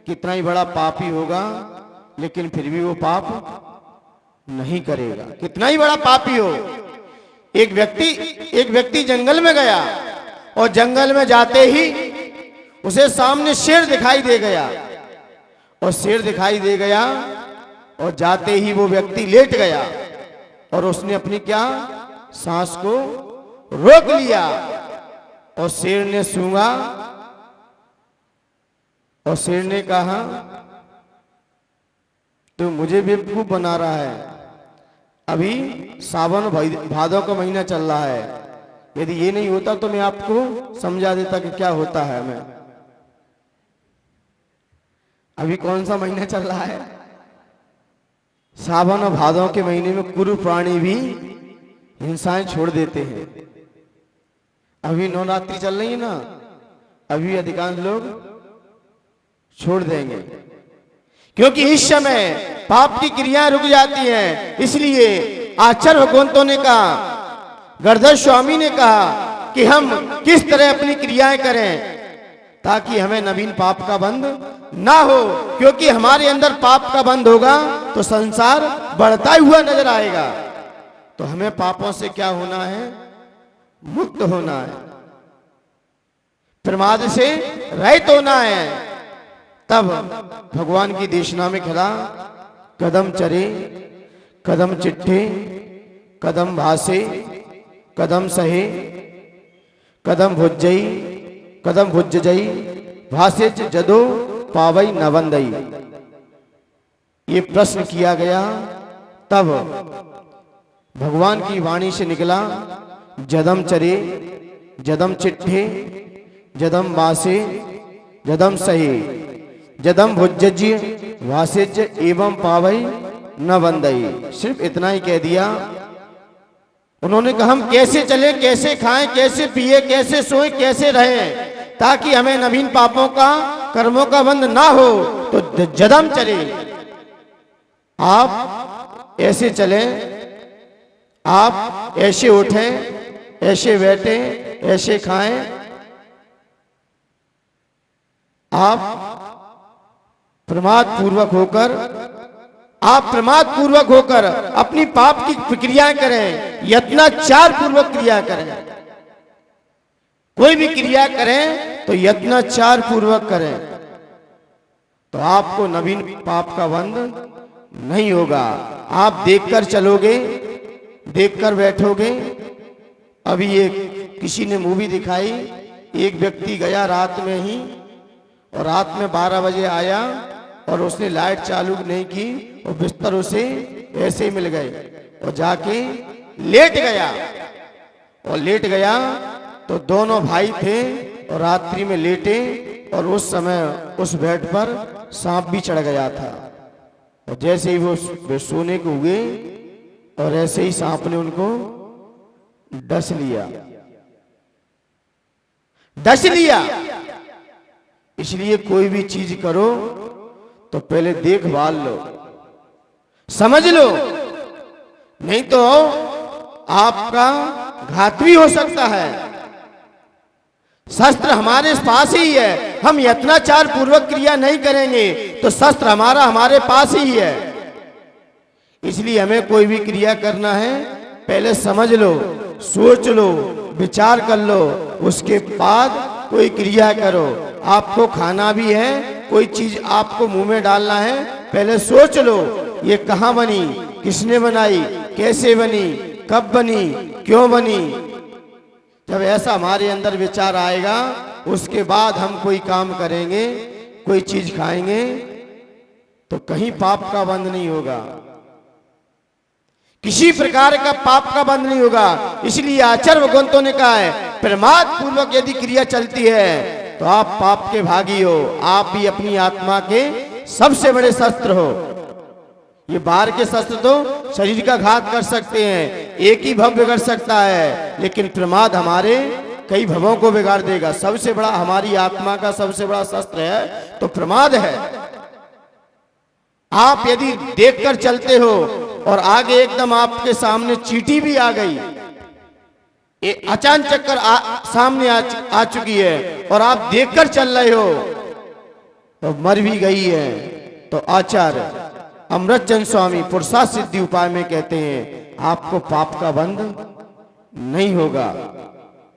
कितना ही बड़ा पापी होगा, लेकिन फिर भी वो पाप नहीं करेगा। कितना ही बड़ा पापी हो, एक व्यक्ति जंगल में गया और जंगल में जाते ही उसे सामने शेर दिखाई दे गया और शेर दिखाई दे गया और जाते ही वो व्यक्ति लेट गया और उसने अपनी क्या सांस को रोक लिया और शेर ने सूंघा और शेर ने कहा, तो मुझे बेवकूफ बना रहा है, अभी सावन भादों का महीना चल रहा है, यदि ये नहीं होता तो मैं आपको समझा देता कि क्या होता है। मैं अभी कौन सा महीना चल रहा है? सावन और भादों के महीने में कुरु प्राणी भी हिंसाएं छोड़ देते हैं। अभी नवरात्रि चल रही है ना, अभी अधिकांश लोग छोड़ देंगे क्योंकि इस समय पाप की क्रियाएं रुक जाती हैं। इसलिए आचार्य भगवंतों ने कहा, गणधर स्वामी ने कहा कि हम किस तरह अपनी क्रियाएं करें ताकि हमें नवीन पाप का बंध ना हो। क्योंकि हमारे अंदर पाप का बंध होगा तो संसार बढ़ता हुआ नजर आएगा। तो हमें पापों से क्या होना है? मुक्त होना है, प्रमाद से रहित होना है। तब भगवान की देशना में खड़ा, कदम चरे कदम चिट्ठे कदम भासे कदम सहे कदम भुज्जई कदम भुज्जई भासे जदो पावई नवंदई। ये प्रश्न किया गया। तब भगवान की वाणी से निकला, जदम चरे जदम चिट्ठे जदम वासे जदम सहे जदम भुज्जि वासेज एवं पावई न वंदई। सिर्फ इतना ही कह दिया। उन्होंने कहा हम कैसे चले, कैसे खाएं, कैसे पिए, कैसे सोएं, कैसे रहें, ताकि हमें नवीन पापों का कर्मों का बंध ना हो तो जदम चले। आप ऐसे चले, आप ऐसे उठे, ऐसे बैठे, ऐसे खाएं, आप प्रमाद पूर्वक होकर अपनी पाप की प्रक्रिया करें, यत्नाचार पूर्वक क्रिया करें। कोई भी क्रिया करें तो यत्नाचार पूर्वक करें, तो आपको नवीन पाप का बंध नहीं होगा। आप देखकर चलोगे, देखकर बैठोगे। अभी एक किसी ने मूवी दिखाई, एक व्यक्ति गया रात में ही और रात में 12 बजे आया और उसने लाइट चालू नहीं की और बिस्तर उसे ऐसे ही मिल गए और जाके लेट गया तो दोनों भाई थे और रात्रि में लेटे और उस समय उस बेड पर सांप भी चढ़ गया था। और जैसे ही वो सोने को हुए और ऐसे ही सांप ने उनको डस लिया। इसलिए कोई भी चीज करो तो पहले देखभाल लो, समझ लो, नहीं तो आपका घात भी हो सकता है। शस्त्र हमारे पास ही है, हम यत्नाचार पूर्वक क्रिया नहीं करेंगे तो शस्त्र हमारे पास ही है। इसलिए हमें कोई भी क्रिया करना है पहले समझ लो, सोच लो, विचार कर लो, उसके बाद कोई क्रिया करो। आपको खाना भी है, कोई चीज आपको मुंह में डालना है, पहले सोच लो ये कहां बनी, किसने बनाई, कैसे बनी, कब बनी, क्यों बनी। जब ऐसा हमारे अंदर विचार आएगा उसके बाद हम कोई काम करेंगे, कोई चीज खाएंगे तो कहीं पाप का बंध नहीं होगा, किसी प्रकार का पाप का बंध नहीं होगा। इसलिए आचार्य भगवंतों ने कहा है प्रमाद पूर्वक यदि क्रिया चलती है तो आप पाप के भागी हो, आप भी अपनी आत्मा के सबसे बड़े शस्त्र हो। ये बाहर के शस्त्र तो शरीर का घात कर सकते हैं, एक ही भव बिगड़ सकता है, लेकिन प्रमाद हमारे कई भवों को बिगाड़ देगा। सबसे बड़ा हमारी आत्मा का सबसे बड़ा शस्त्र है तो प्रमाद है। आप यदि देखकर चलते हो और आगे एकदम आपके सामने चींटी भी आ गई, अचानक चक्कर सामने आ चुकी है और आप देखकर चल रहे हो तो मर भी गई है, तो आचार्य अमृतचंद स्वामी पुरुषार्थ सिद्धि उपाय में कहते हैं आपको पाप का बंध नहीं होगा।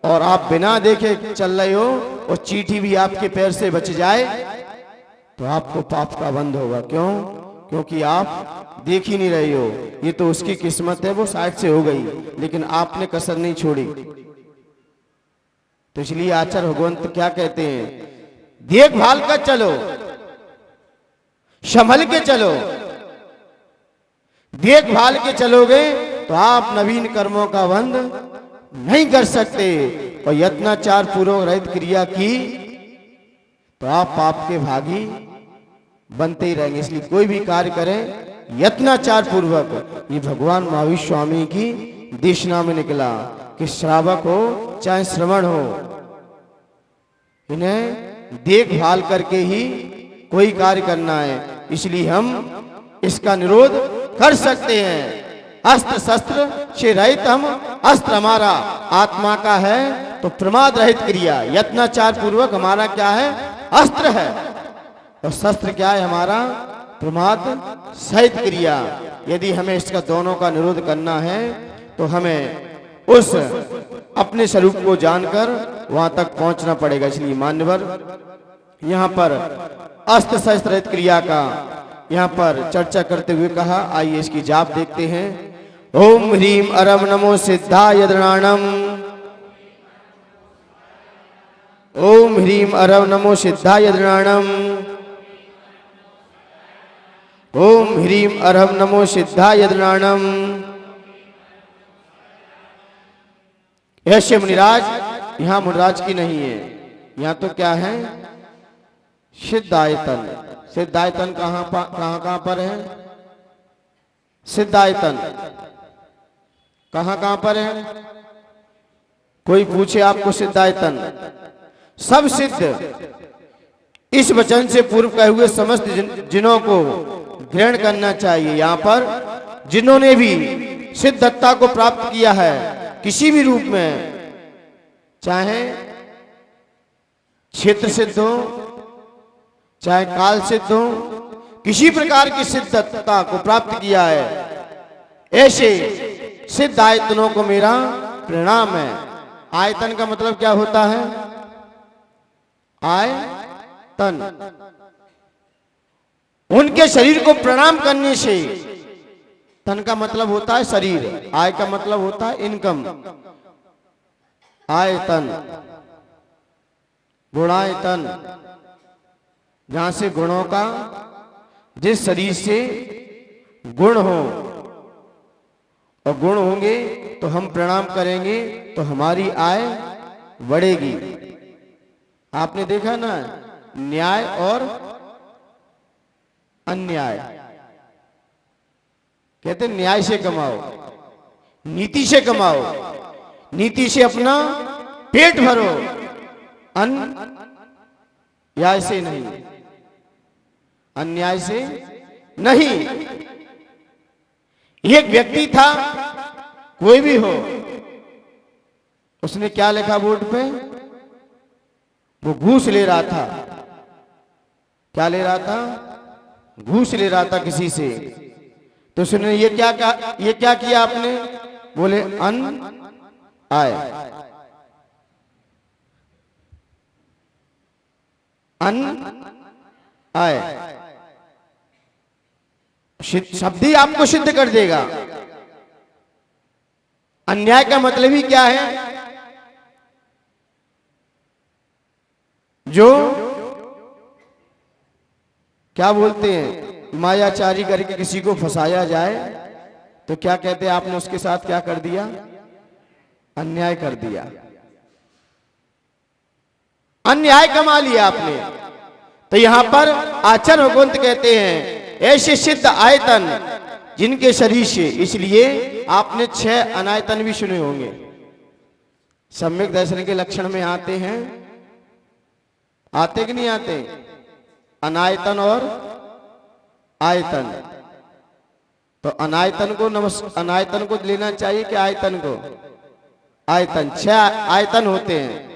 और आप बिना देखे चल रहे हो और चींटी भी आपके पैर से बच जाए तो आपको पाप का बंध होगा। क्यों? क्योंकि आप देख ही नहीं रहे हो। ये तो उसकी किस्मत है, वो साइड से हो गई, लेकिन आपने कसर नहीं छोड़ी। तो इसलिए आचार्य भगवंत क्या कहते हैं, देखभाल कर चलो, संभल के चलो। देखभाल के चलोगे तो आप नवीन कर्मों का बंध नहीं कर सकते। और यत्नाचार पूर्वक रहित क्रिया की तो आप पाप के भागी बनते ही रहेंगे। इसलिए कोई भी कार्य करें यत्नाचार पूर्वक। ये भगवान महावीर स्वामी की देशना में निकला कि श्रावक हो चाहे श्रवण हो, इन्हें देखभाल करके ही कोई कार्य करना है। इसलिए हम इसका निरोध कर सकते हैं। अस्त्र शस्त्र से रहित हम, अस्त्र हमारा आत्मा का है तो प्रमाद रहित क्रिया यत्नाचार पूर्वक हमारा क्या है, अस्त्र है। और शस्त्र क्या है हमारा, प्रमाद सहित क्रिया। यदि हमें इसका दोनों का निरोध करना है तो हमें उस अपने स्वरूप को जानकर वहां तक पहुंचना पड़ेगा। इसलिए मान्यवर यहाँ पर अस्त्र शस्त्र रहित क्रिया का यहाँ पर चर्चा करते हुए कहा। आइए इसकी जाप देखते हैं। ओम ह्रीम अरम नमो सिद्धाय दृणाणम। ओम ह्रीम अरम नमो सिद्धाय दृणाणम। ओम ह्रीम अरहम नमो सिद्धाय दृणाणम। ऐसे मुनिराज, यहाँ मुनिराज की नहीं है, यहाँ तो क्या है, सिद्धायतन। सिद्धायतन कहाँ पर है, सिद्धायतन कहाँ पर है। कोई पूछे आपको सिद्धायतन, सब सिद्ध इस वचन से पूर्व कहे हुए समस्त जिनों को ग्रहण करना चाहिए। यहां पर जिन्होंने भी सिद्धता को प्राप्त किया है किसी भी रूप में, चाहे क्षेत्र सिद्ध हो चाहे काल सिद्ध हो, किसी प्रकार की सिद्धता को प्राप्त किया है, ऐसे सिद्ध आयतनों को मेरा प्रणाम है। आयतन का मतलब क्या होता है? आयतन। उनके शरीर को प्रणाम करने से, तन का मतलब होता है शरीर, आय का मतलब होता है इनकम, आयतन, गुणायतन, जहां से गुणों का, जिस शरीर से गुण हो और गुण होंगे तो हम प्रणाम करेंगे तो हमारी आय बढ़ेगी। आपने देखा ना, न्याय और अन्याय, कहते न्याय से कमाओ, नीति से कमाओ, नीति से अपना पेट भरो, अन्याय से नहीं, अन्याय से नहीं। एक व्यक्ति था, कोई भी हो, उसने क्या लिखा बोर्ड पे? वो घूस ले रहा था। क्या ले रहा था? घूस ले रहा था किसी से। तो उसने ये क्या किया आपने? बोले अन आय, अन आय। शब्द ही आपको सिद्ध कर देगा। अन्याय का मतलब ही क्या है? जो क्या बोलते हैं, मायाचारी करके किसी को फंसाया जाए तो क्या कहते हैं? आपने उसके साथ क्या कर दिया? अन्याय कर दिया, अन्याय कमा लिया आपने। तो यहां पर आचार्य भगवंत कहते हैं ऐसे सिद्ध आयतन जिनके शरीर से, इसलिए आपने 6 अनायतन भी सुने होंगे। सम्यक दर्शन के लक्षण में आते हैं, आते कि नहीं आते? अनायतन और आयतन। तो अनायतन को लेना चाहिए कि आयतन को? आयतन। 6 आयतन होते हैं,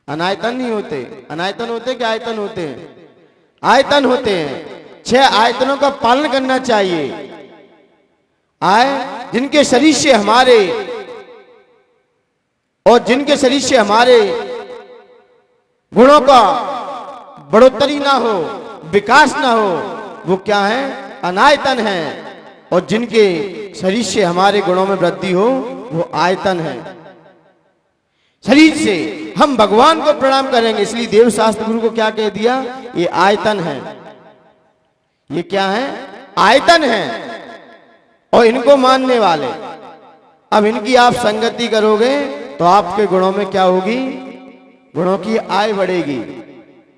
अनायतन नहीं होते। अनायतन होते कि आयतन होते हैं? आयतन होते हैं। 6 आयतनों का पालन करना चाहिए। आय जिनके शरीर से हमारे, और जिनके शरीर से हमारे गुणों का बढ़ोतरी ना हो, विकास ना हो, वो क्या है? अनायतन है। और जिनके शरीर से हमारे गुणों में वृद्धि हो, वो आयतन है। शरीर से हम भगवान को प्रणाम करेंगे, इसलिए देव शास्त्र गुरु को क्या कह दिया? ये आयतन है। ये क्या है? आयतन है। और इनको मानने वाले, अब इनकी आप संगति करोगे तो आपके गुणों में क्या होगी? गुणों की आय बढ़ेगी,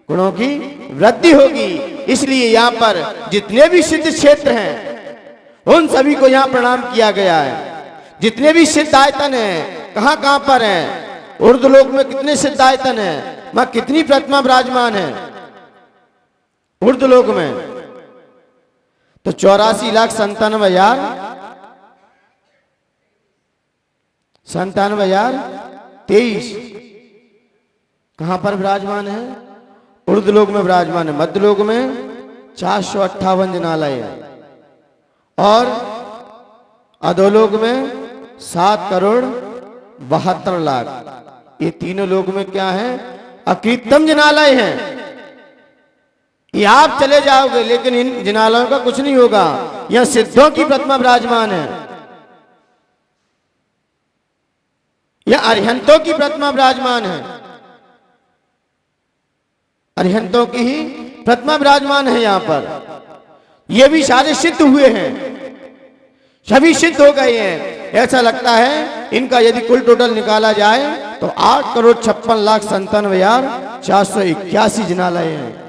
गुणों की वृद्धि होगी। इसलिए यहाँ पर जितने भी सिद्ध क्षेत्र हैं उन सभी को यहाँ प्रणाम किया गया है। जितने भी सिद्ध आयतन हैं, कहां कहां पर हैं? ऊर्ध्वलोक में कितने सिद्ध आयतन हैं? मां कितनी प्रतिमा विराजमान है ऊर्ध्वलोक में? तो 84,97,023 कहां पर विराजमान है? ऊर्ध्वलोक में विराजमान है। मध्यलोक में 458 जिनालय है, और अधोलोक में 7,72,00,000। ये तीनों लोक में क्या है? अकृत्रिम जिनालय हैं। ये आप चले जाओगे लेकिन इन जिनालयों का कुछ नहीं होगा। यह सिद्धों की प्रतिमा विराजमान है, यह अरिहंतों की प्रतिमा विराजमान है, अरिहंतों की ही प्रतिमा विराजमान है यहाँ पर। ये भी सारे सिद्ध हुए हैं, सभी सिद्ध हो गए हैं। ऐसा लगता है इनका यदि कुल टोटल निकाला जाए तो 8,56,97,481 जिनालय हैं।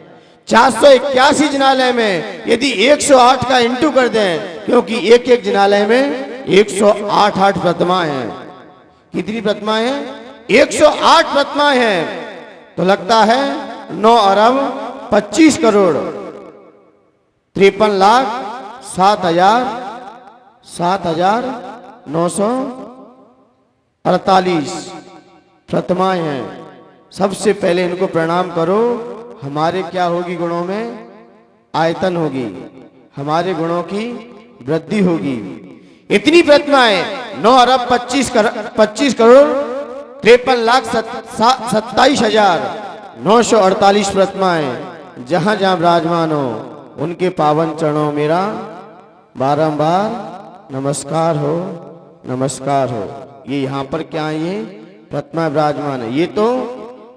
481 जिनालय में यदि 108 का इंटू कर दें, क्योंकि एक एक जिनालय में 108 प्रतिमाएं हैं। कितनी प्रतिमाएं हैं? 108 प्रतिमाएं हैं। तो लगता है 9 अरब 25 करोड़ 53,07,948 प्रतिमाएं हैं। सबसे पहले इनको प्रणाम करो। हमारे क्या होगी गुणों में आयतन होगी, हमारे गुणों की वृद्धि होगी। इतनी प्रतिमाएं 9 अरब 25 करोड़ 53,27,948 प्रतिमाएं जहां जहां विराजमान हो उनके पावन चरणों मेरा बारंबार नमस्कार हो, नमस्कार हो। ये यहाँ पर क्या है? ये प्रतिमा विराजमान है। ये तो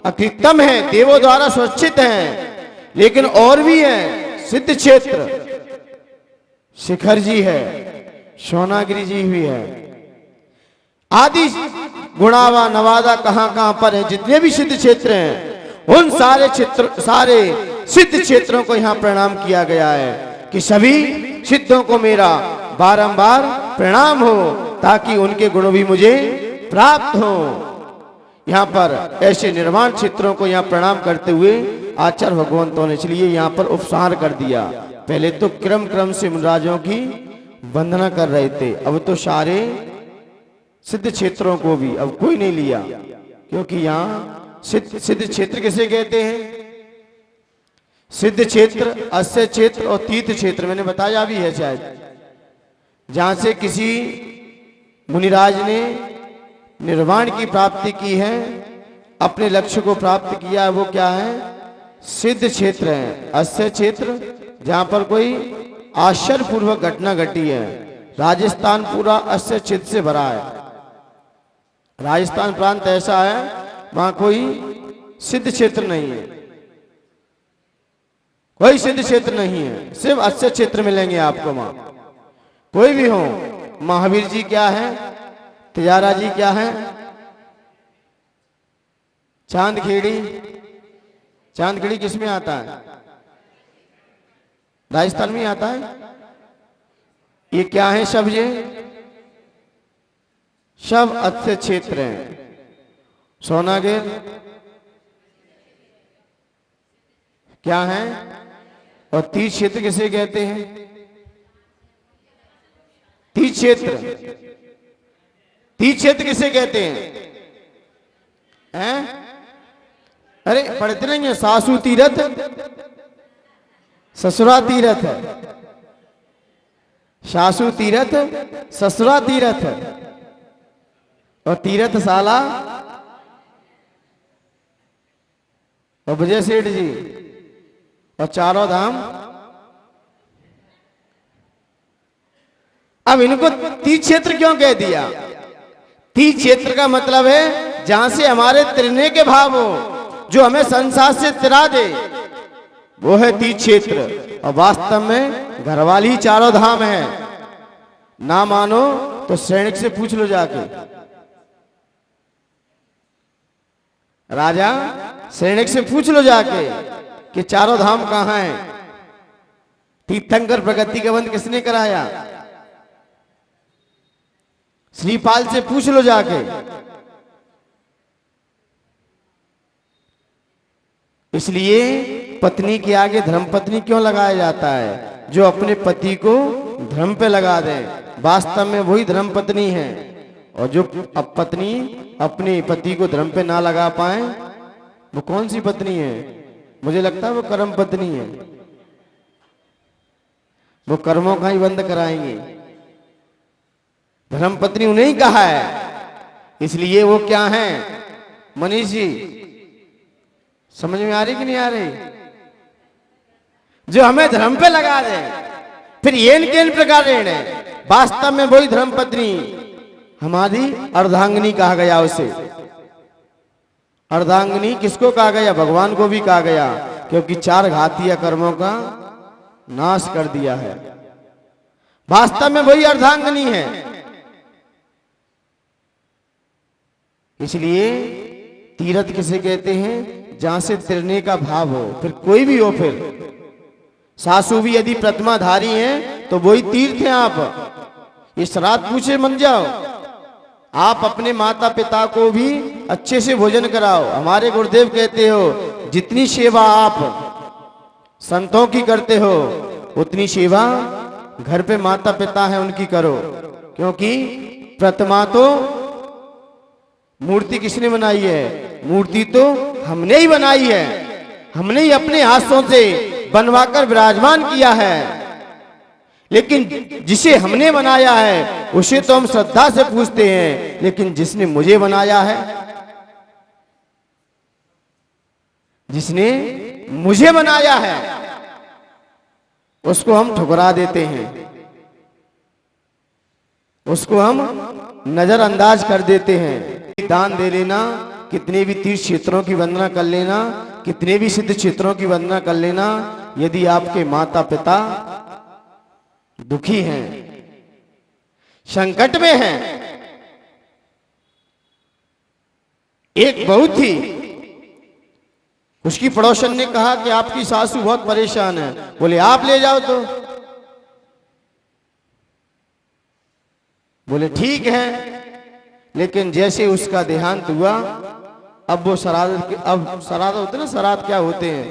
अकृत्रिम है, देवों द्वारा सुरक्षित है, लेकिन और भी है। सिद्ध क्षेत्र शिखर जी है, सोनागिरी जी भी है, आदि गुणावा नवादा कहां कहां पर है। जितने भी सिद्ध क्षेत्र हैं उन सारे सिद्ध क्षेत्रों को यहाँ प्रणाम किया गया है कि सभी सिद्धों को मेरा बारंबार प्रणाम हो ताकि उनके गुण भी मुझे प्राप्त हो। यहाँ पर ऐसे निर्माण क्षेत्रों को यहाँ प्रणाम करते हुए आचार्य भगवंतों ने इसलिए यहाँ पर उपसार कर दिया। पहले तो क्रम क्रम से मुनराजों की वंदना कर रहे थे, अब तो सारे सिद्ध क्षेत्रों को भी अब कोई नहीं लिया, क्योंकि यहाँ सिद्ध क्षेत्र किसे कहते हैं? सिद्ध क्षेत्र, अस्य क्षेत्र और तीर्थ क्षेत्र मैंने बताया भी है शायद। जहां से किसी मुनिराज ने निर्वाण की प्राप्ति की है, अपने लक्ष्य को प्राप्त किया है, वो क्या है? सिद्ध क्षेत्र है। अस्य क्षेत्र जहां पर कोई आश्चर्यपूर्वक घटना घटी है। राजस्थान पूरा अस्य क्षेत्र से भरा है। राजस्थान प्रांत ऐसा है वहां कोई सिद्ध क्षेत्र नहीं है, कोई सिद्ध क्षेत्र नहीं है, सिर्फ अस्य क्षेत्र मिलेंगे आपको वहां। कोई भी हो, महावीर जी क्या है, तिजारा जी क्या है, चांदखेड़ी किसमें आता है? राजस्थान में आता है। ये क्या है? सब ये सब अस्य क्षेत्र हैं। सोनागिर क्या है? और तीर्थ क्षेत्र किसे कहते हैं? तीर्थ क्षेत्र किसे कहते हैं? अरे पढ़ते नहीं है? सासू तीरथ ससुरा तीरथ है, सासू तीरथ ससुरा तीरथ है, और तीरथशाला और विजय सेठ जी और चारों धाम। अब इनको तीर्थ क्षेत्र क्यों कह दिया? तीर्थ क्षेत्र का मतलब है जहां से हमारे तिरने के भाव हो, जो हमें संसार से तिरा दे, वो है तीर्थ क्षेत्र। और वास्तव में घरवाली चारों धाम है। ना मानो तो सैनिक से पूछ लो जाके। राजा सैनिक से पूछ लो जाके कि चारों धाम कहां हैं। तीर्थंकर प्रगति का बंद किसने कराया? श्रीपाल से पूछ लो जाके। इसलिए पत्नी के आगे धर्मपत्नी क्यों लगाया जाता है? जो अपने पति को धर्म पे लगा दे, वास्तव में वही धर्मपत्नी है। और जो अब पत्नी अपने पति को धर्म पे ना लगा पाए, वो कौन सी पत्नी है? मुझे लगता है वो कर्म पत्नी है। वो कर्मों का ही बंद कराएंगे। धर्म पत्नी उन्हें ही कहा है। इसलिए वो क्या है? मनीष जी समझ में आ रही कि नहीं आ रही? जो हमें धर्म पे लगा दे, फिर ये किन प्रकार है? वास्तव में वही धर्म पत्नी हमारी अर्धांगिनी कहा गया। उसे अर्धांगिनी किसको कहा गया? भगवान को भी कहा गया, क्योंकि 4 घातीय कर्मों का नाश कर दिया है। वास्तव में वही अर्धांगिनी है। इसलिए तीर्थ किसे कहते हैं? जहां से तिरने का भाव हो, फिर कोई भी हो। फिर सासू भी यदि प्रतिमाधारी हैं तो वही तीर्थ है। आप ये श्राद्ध पूछे मन जाओ, आप अपने माता पिता को भी अच्छे से भोजन कराओ। हमारे गुरुदेव कहते हो जितनी सेवा आप संतों की करते हो उतनी सेवा घर पे माता पिता है उनकी करो, क्योंकि प्रतिमा तो मूर्ति किसने बनाई है? मूर्ति तो हमने ही बनाई है, हमने ही अपने हाथों से बनवाकर विराजमान किया है। लेकिन जिसे हमने बनाया है उसे तो हम श्रद्धा से पूछते हैं, लेकिन जिसने मुझे बनाया है, जिसने मुझे बनाया है, उसको हम ठुकरा देते हैं, उसको हम नजरअंदाज कर देते हैं। दान दे लेना, कितने भी तीर्थ क्षेत्रों की वंदना कर लेना, कितने भी सिद्ध क्षेत्रों की वंदना कर लेना, यदि आपके माता पिता दुखी हैं, संकट में हैं। एक बहू थी, उसकी पड़ोसन ने कहा कि आपकी सासू बहुत परेशान है। बोले आप ले जाओ तो। बोले ठीक है, लेकिन जैसे उसका देहांत हुआ, अब वो श्राद्ध होते ना, श्राद्ध क्या होते हैं,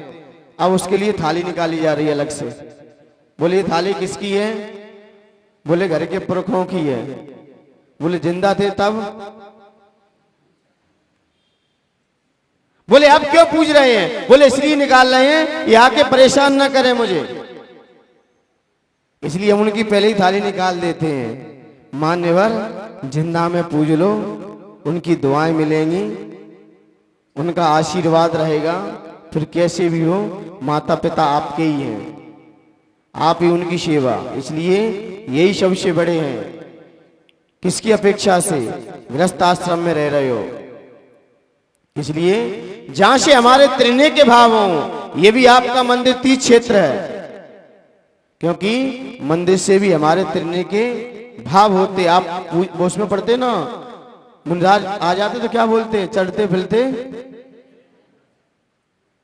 अब उसके लिए थाली निकाली जा रही है अलग से। बोले ये थाली किसकी है? बोले घर के पुरखों की है। बोले जिंदा थे तब? बोले अब क्यों पूछ रहे हैं? बोले इसलिए निकाल रहे हैं ये आके परेशान ना करें मुझे, इसलिए हम उनकी पहले ही थाली निकाल देते हैं। मान्यवर, जिंदा में पूज लो, उनकी दुआएं मिलेंगी, उनका आशीर्वाद रहेगा, फिर कैसे भी हो माता पिता आपके ही हैं, आप ही उनकी सेवा, इसलिए यही सबसे बड़े हैं। किसकी अपेक्षा से? गृहस्थ आश्रम में रह रहे हो, इसलिए जहां से हमारे त्रिने के भाव हों, ये भी आपका मंदिर तीर्थ क्षेत्र है, क्योंकि मंदिर से भी हमारे त्रिने के भाव होते। आप उसमें पढ़ते ना, मुनराज आ जाते तो क्या बोलते? चढ़ते फिरते।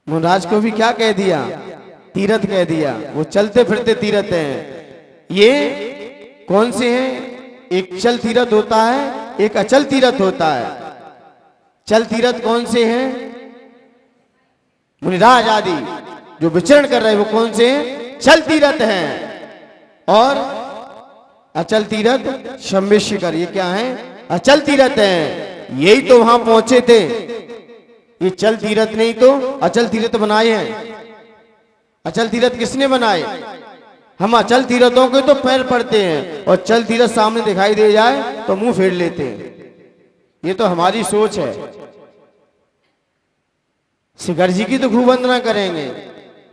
मुनराज को भी क्या कह दिया? तीरथ कह दिया। वो चलते फिरते तीरथ हैं। ये कौन से हैं? एक चल तीरथ होता है, एक अचल तीरथ होता है। चल तीरथ कौन से हैं? मुनिराज आदि जो विचरण कर रहे हैं वो कौन से हैं? चल तीरथ हैं। और अचल तीरथ शंभेशिखर, ये क्या है? अचल तीरथ हैं। यही तो वहां पहुंचे थे, ये चल तीरथ नहीं तो अचल तीरथ बनाए हैं। अचल तीरथ किसने बनाए? हम अचल तीरथों के तो पैर पड़ते हैं, और चल तीरथ सामने दिखाई दे जाए तो मुंह फेर लेते हैं। ये तो हमारी सोच है। शिखर जी की तो खूब वंदना करेंगे,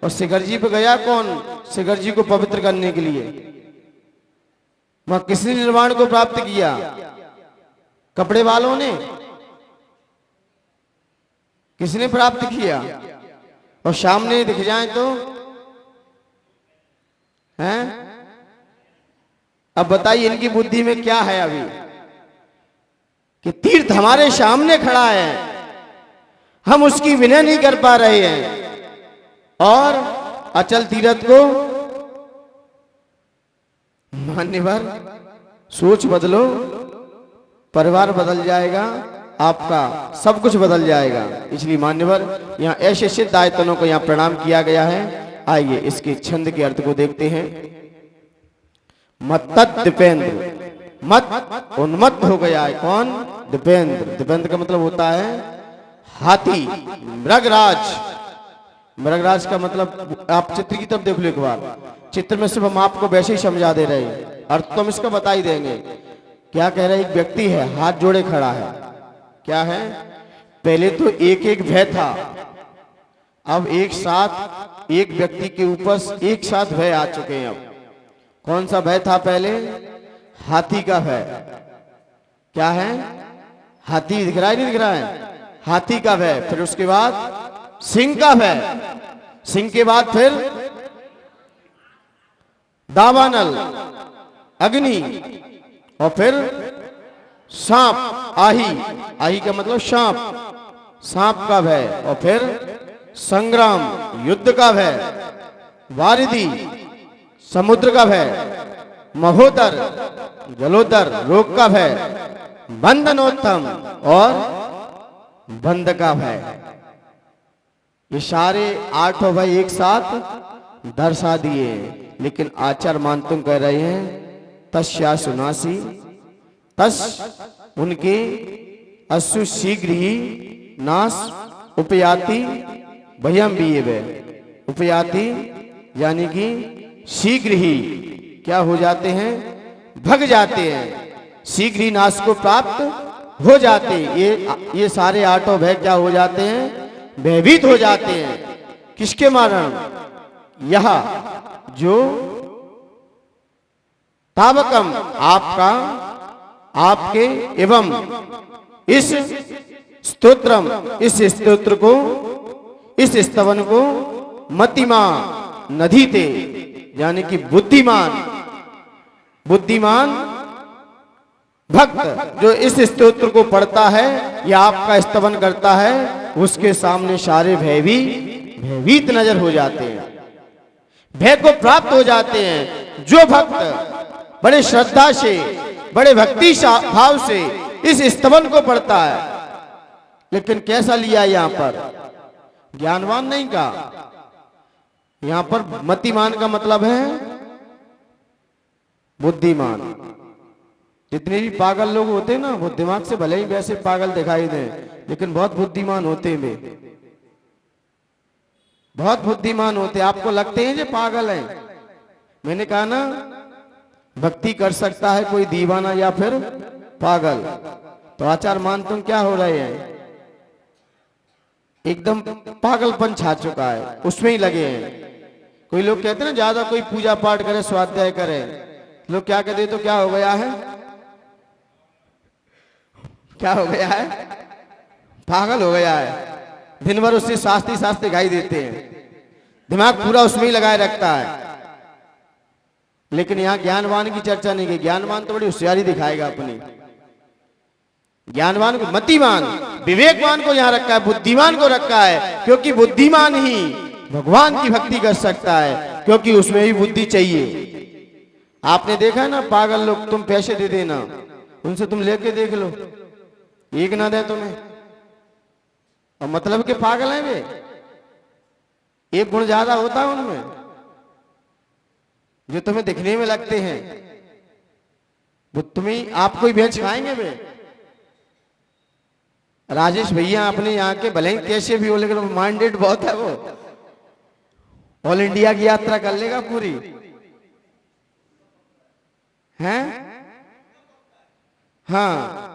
और शिखर जी पे गया कौन? शिखर जी को पवित्र करने के लिए। वहां किसने निर्वाण को प्राप्त किया? कपड़े वालों ने? किसने प्राप्त किया? और सामने दिख जाए तो हैं? अब बताइए इनकी बुद्धि में क्या है अभी, कि तीर्थ हमारे सामने खड़ा है, हम उसकी विनय नहीं कर पा रहे हैं, और अचल तीरथ को मान्यवर सोच बदलो, परिवार बदल जाएगा, आपका सब कुछ बदल जाएगा। इसलिए मान्यवर यहाँ ऐसे सिद्ध आयतनों को यहाँ प्रणाम किया गया है। आइए इसके छंद के अर्थ को देखते हैं। मत्तत दीपेंद्र, मत उन्मत्त हो गया है। कौन? दीपेंद्र। दीपेंद्र का मतलब होता है हाथी। मृगराज, मृगराज का मतलब आप चित्र की तरफ देख लो एक बार। चित्र में सिर्फ हम आपको वैसे ही समझा दे रहे हैं, अर्थ तो हम इसका बता ही देंगे। क्या कह रहे हैं? एक व्यक्ति है, हाथ जोड़े खड़ा है। क्या है? पहले तो एक एक भय था, अब एक साथ एक व्यक्ति के ऊपर एक साथ भय आ चुके हैं। अब कौन सा भय था? पहले हाथी का भय। क्या है? हाथी दिख रहा है, नहीं दिख रहा है? हाथी का भय। फिर उसके बाद सिंह का भय, सिंह के बाद फिर दावानल, अग्नि, और फिर सांप, आही। आही का मतलब सांप, सांप का भय। और फिर संग्राम, युद्ध का भय। वारिधि, समुद्र का भय। महोदर, जलोदर, रोग का भय। बंधनोत्तम और बंध का भय। ये सारे आठों भय एक साथ दर्शा दिए, लेकिन आचार्य मानतुम कह रहे हैं तस्या सुनासी, तस उनके अश्रु शीघ्र ही नाश उपयाति भयम भी वे, उपयाति यानी कि शीघ्र ही क्या हो जाते हैं, भग जाते हैं, शीघ्र ही नाश को प्राप्त हो जाते हैं। ये सारे आठों भय क्या हो जाते हैं, भयभीत हो जाते हैं। किसके कारण, यह जो तावकम आपका, आपके एवं इस स्तोत्रम, इस स्तोत्र को, इस स्तवन को मतिमा नदी थे, यानी कि बुद्धिमान, बुद्धिमान भक्त जो इस स्तोत्र को पढ़ता है या आपका स्तवन करता है, उसके सामने सारे भय भी भयभीत नजर हो जाते हैं, भय को प्राप्त हो जाते हैं। जो भक्त बड़े श्रद्धा से, बड़े भक्ति भाव से इस स्तवन को पढ़ता है, लेकिन कैसा लिया यहां पर, ज्ञानवान नहीं का, यहां पर मतिमान का मतलब है बुद्धिमान। जितने भी पागल लोग होते हैं ना, वो दिमाग से भले ही वैसे पागल दिखाई दें, लेकिन बहुत बुद्धिमान होते हैं वे, बहुत बुद्धिमान होते हैं। आपको लगते हैं जो पागल हैं। मैंने कहा ना, भक्ति कर सकता है कोई दीवाना या फिर पागल। तो आचार्य मान तुम क्या हो रहे हैं, एकदम पागलपन छा चुका है, उसमें ही लगे हैं। कोई लोग कहते हैं ना, ज्यादा कोई पूजा पाठ करे, स्वाध्याय करे, लोग क्या कहते, तो क्या हो गया है, क्या हो गया है, पागल हो गया है। दिन भर उससे शास्त्री शास्त्र दिखाई देते हैं, दिमाग पूरा उसमें ही लगाए रखता है। लेकिन यहाँ ज्ञानवान की चर्चा नहीं की। ज्ञानवान तो बड़ी होशियारी दिखाएगा अपनी, ज्ञानवान को, मतिमान, विवेकवान को यहाँ रखा है, बुद्धिमान को रखा है, क्योंकि बुद्धिमान ही भगवान की भक्ति कर सकता है, क्योंकि उसमें भी बुद्धि चाहिए। आपने देखा ना, पागल लोग, तुम पैसे दे देना, उनसे तुम लेके देख लो, एक ना दे तुम्हें, और मतलब के पागल हैं वे, एक गुण ज्यादा होता है उनमें, जो तुम्हें दिखने में लगते हैं, वो तुम्हें, आपको ही बेच खाएंगे वे। राजेश भैया अपने यहाँ के भले ही कैसे भी हो, लेकिन माइंडेड बहुत है वो, ऑल इंडिया की यात्रा कर लेगा पूरी, हैं? हाँ,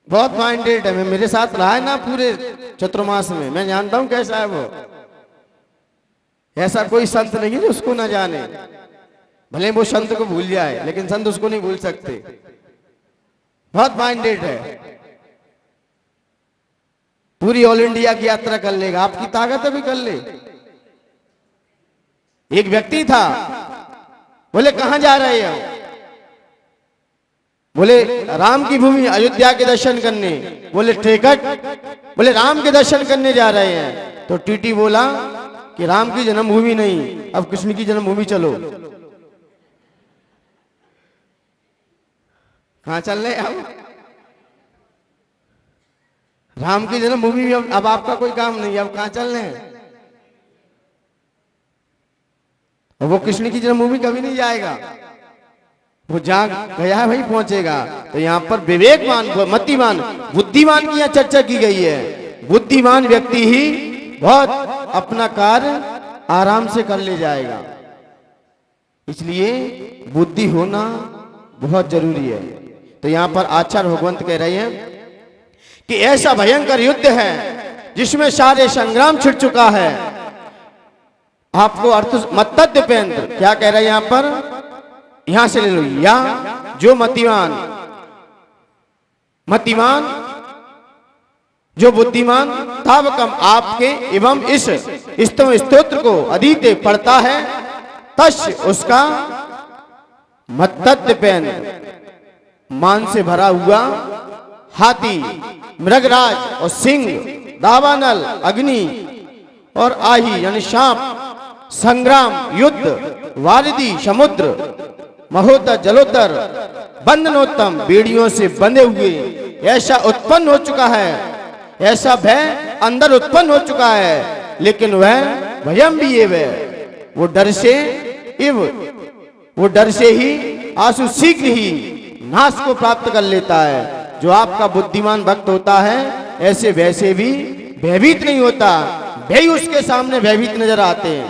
बहुत माइंडेड है। मेरे साथ रहा है ना पूरे चतुर्मास में, मैं जानता हूं कैसा है वो। ऐसा कोई संत नहीं है जो उसको ना जाने, भले वो संत को भूल जाए, लेकिन संत उसको नहीं भूल सकते। बहुत माइंडेड है, पूरी ऑल इंडिया की यात्रा कर लेगा, आपकी ताकत है भी कर ले। एक व्यक्ति था, बोले कहां जा रहे हो, बोले राम की भूमि अयोध्या के दर्शन करने। बोले टिकट, बोले राम के दर्शन करने जा रहे हैं। तो टीटी बोला कि राम की जन्मभूमि नहीं, अब कृष्ण की जन्मभूमि चलो। कहां चल रहे अब, राम की जन्मभूमि में अब आपका कोई काम नहीं, अब कहां चल रहे हैं। और वो कृष्ण की जन्मभूमि कभी नहीं जाएगा, वो जहां गया है वही पहुंचेगा। तो यहाँ पर विवेकवान, मतिमान, बुद्धिमान की यहाँ चर्चा की गई है। बुद्धिमान व्यक्ति ही बहुत अपना कार्य आराम से कर ले जाएगा, इसलिए बुद्धि होना बहुत जरूरी है। तो यहाँ पर आचार्य भगवंत कह रहे हैं कि ऐसा भयंकर युद्ध है जिसमें सारे संग्राम छिड़ चुका है। आपको अर्थ मत्तद्यपेंद्र क्या कह रहे हैं यहाँ पर, यहां से ले लो, या जो मतिमान, मतिमान जो बुद्धिमान, तावकम आपके एवं इस स्तव स्तोत्र को अधीते पढ़ता है, तस् उसका मत्तद्यपेंद्र मान से भरा हुआ हाथी, मृगराज और सिंह, दावानल, अग्नि और आही यानी सांप, संग्राम, युद्ध, वारिधि, समुद्र महोदर जलोदर बंधनोत्तम, बेड़ियों से बंधे हुए ऐसा उत्पन्न हो चुका है, ऐसा भय अंदर उत्पन्न हो चुका है। लेकिन वह भयम भी ये वो डर से वो डर से ही आंसू शीघ्र ही नाश को प्राप्त कर लेता है। जो आपका बुद्धिमान भक्त होता है ऐसे वैसे भी भयभीत नहीं होता। भय उसके सामने भयभीत नजर आते हैं,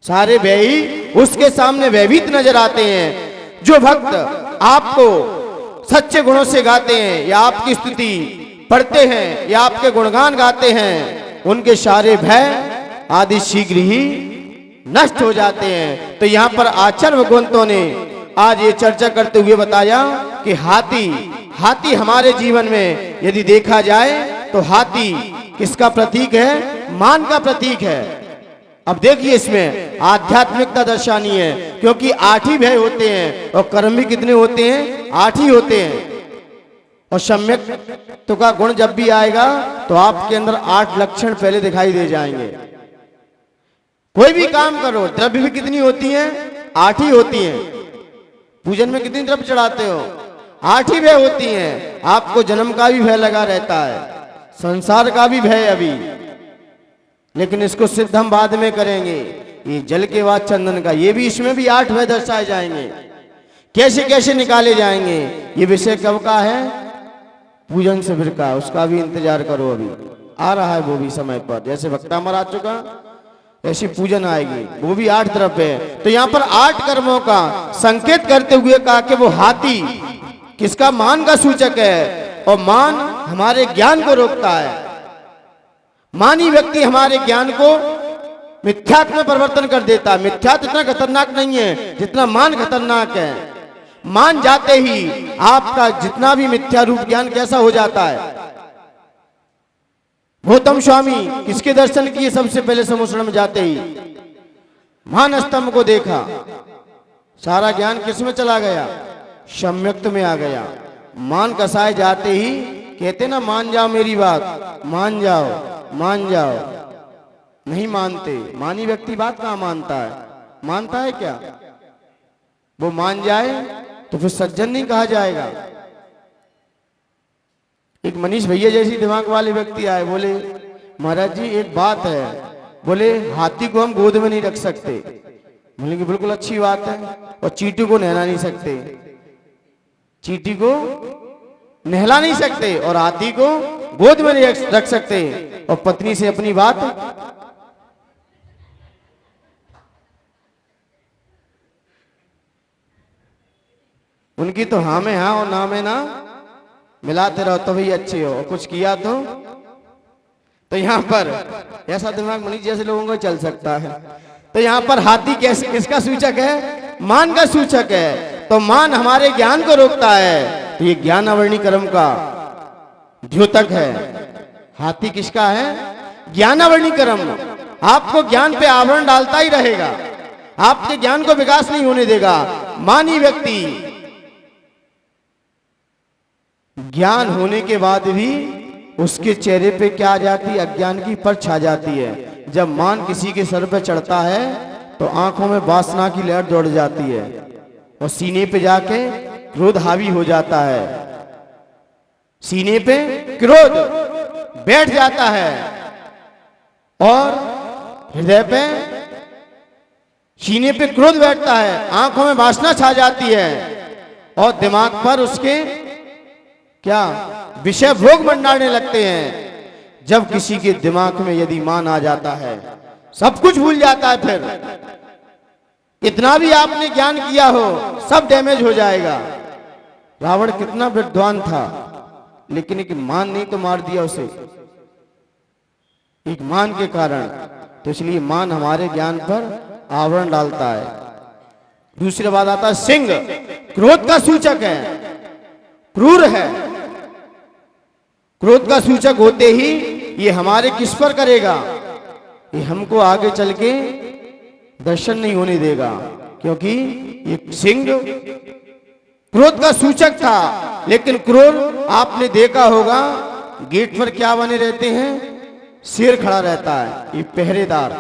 सारे भय ही उसके सामने भयभीत नजर आते हैं। जो भक्त आपको सच्चे गुणों से गाते हैं या आपकी स्तुति पढ़ते हैं या आपके गुणगान गाते हैं, उनके सारे भय आदि शीघ्र ही नष्ट हो जाते हैं। तो यहाँ पर आचार्य भगवंतों ने आज ये चर्चा करते हुए बताया कि हाथी हमारे जीवन में यदि देखा जाए तो हाथी किसका प्रतीक है? मान का प्रतीक है। अब देखिए इसमें आध्यात्मिकता दर्शानी है, क्योंकि 8 ही भय होते हैं और कर्म भी कितने होते हैं? 8 ही होते हैं। और सम्यक तो का गुण जब भी आएगा तो आपके अंदर 8 लक्षण पहले दिखाई दे जाएंगे। कोई भी काम करो, द्रव्य भी कितनी होती हैं? 8 ही होती हैं। पूजन में कितनी द्रव्य चढ़ाते हो? 8 ही भय होती हैं। आपको जन्म का भी भय लगा रहता है, संसार का भी भय अभी, लेकिन इसको सिद्ध हम बाद में करेंगे। ये जल के बाद चंदन का, ये भी इसमें भी 8 भय दर्शाए जाएंगे। कैसे कैसे निकाले जाएंगे, ये विषय कब का है? पूजन शिविर का, उसका भी इंतजार करो, अभी आ रहा है वो भी समय पर। जैसे भक्तामर आ चुका ऐसी पूजन आएगी, वो भी 8 द्रव्य है। तो यहाँ पर 8 कर्मों का संकेत करते हुए कहा कि वो हाथी किसका? मान का सूचक है। और मान हमारे ज्ञान को रोकता है। मानी व्यक्ति हमारे ज्ञान को मिथ्यात्व में परिवर्तन कर देता है। मिथ्यात्व इतना खतरनाक नहीं है जितना मान खतरनाक है। मान जाते ही आपका जितना भी मिथ्या रूप ज्ञान कैसा हो जाता है। गौतम स्वामी किसके दर्शन किए? सबसे पहले समुद्र में जाते ही मान स्तंभ को देखा, सारा ज्ञान किस में चला गया? सम्यक्त में आ गया। मान कसाए जाते ही कहते ना, मान जाओ मेरी बात, मान जाओ मान जाओ। नहीं मानते। मानी व्यक्ति बात कहां मानता है? मानता है क्या? वो मान जाए तो फिर सज्जन नहीं कहा जाएगा। एक मनीष भैया जैसी दिमाग वाले व्यक्ति आए, बोले महाराज जी एक बात है, बोले हाथी को हम गोद में नहीं रख सकते। बोले कि बिल्कुल अच्छी बात है। और चींटी को नहला नहीं सकते, चींटी को नहला नहीं सकते और हाथी को गोद में नहीं रख सकते। और पत्नी से अपनी बात उनकी तो हाँ में हाँ और ना में ना मिलाते रहो तो भाई अच्छे हो। कुछ किया तो यहाँ पर ऐसा दिमाग मनीष जैसे लोगों को चल सकता है। तो यहाँ पर हाथी कैसे किसका सूचक है? मान का सूचक है। तो मान हमारे ज्ञान को रोकता है। तो ये ज्ञान अवर्णी कर्म का द्योतक है। हाथी किसका है? ज्ञानावरणी कर्म। आपको ज्ञान पे आवरण डालता ही रहेगा, आपके ज्ञान को विकास नहीं होने देगा। मानी व्यक्ति ज्ञान होने के बाद भी उसके चेहरे पे क्या आ जाती है? अज्ञान की परछ छा जाती है। जब मान किसी के सर पे चढ़ता है तो आंखों में वासना की लहर दौड़ जाती है और सीने पे जाके क्रोध हावी हो जाता है। सीने पे क्रोध बैठ जाता है और हृदय पे सीने पे क्रोध बैठता है, आंखों में वासना छा जाती है और दिमाग पर उसके क्या विषय भोग मंडाने लगते हैं। जब किसी के दिमाग में यदि मान आ जाता है सब कुछ भूल जाता है। फिर इतना भी आपने ज्ञान किया हो सब डैमेज हो जाएगा। रावण कितना विद्वान था लेकिन एक मान नहीं तो मार दिया उसे, एक मान के कारण। तो इसलिए मान हमारे ज्ञान पर आवरण डालता है। दूसरी बात आता है सिंह, क्रोध का सूचक है, क्रूर है। क्रोध का सूचक होते ही ये हमारे किस पर करेगा? ये हमको आगे चल के दर्शन नहीं होने देगा, क्योंकि ये सिंह क्रोध का सूचक था। लेकिन क्रोध आपने देखा होगा गेट पर क्या बने रहते हैं? शेर खड़ा रहता है, ये पहरेदार।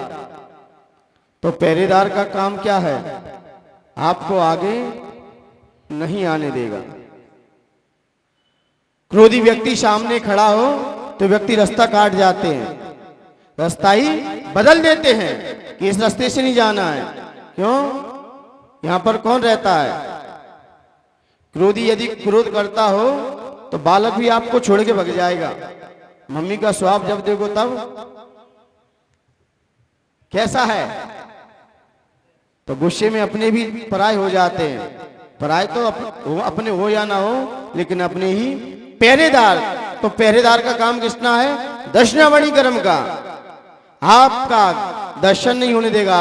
तो पहरेदार का काम क्या है? आपको आगे नहीं आने देगा। क्रोधी व्यक्ति सामने खड़ा हो तो व्यक्ति रास्ता काट जाते हैं, रास्ता ही बदल देते हैं कि इस रास्ते से नहीं जाना है। क्यों? यहां पर कौन रहता है? क्रोधी यदि क्रोध करता हो तो बालक भी आपको छोड़ के भाग जाएगा। मम्मी का स्वाब जब देखो तब कैसा है, तो गुस्से में अपने भी पराये हो जाते हैं। पराये तो अपने हो या ना हो, लेकिन अपने ही पहरेदार। तो पहरेदार का काम किसना है? दर्शनावणी कर्म का। आपका दर्शन नहीं होने देगा,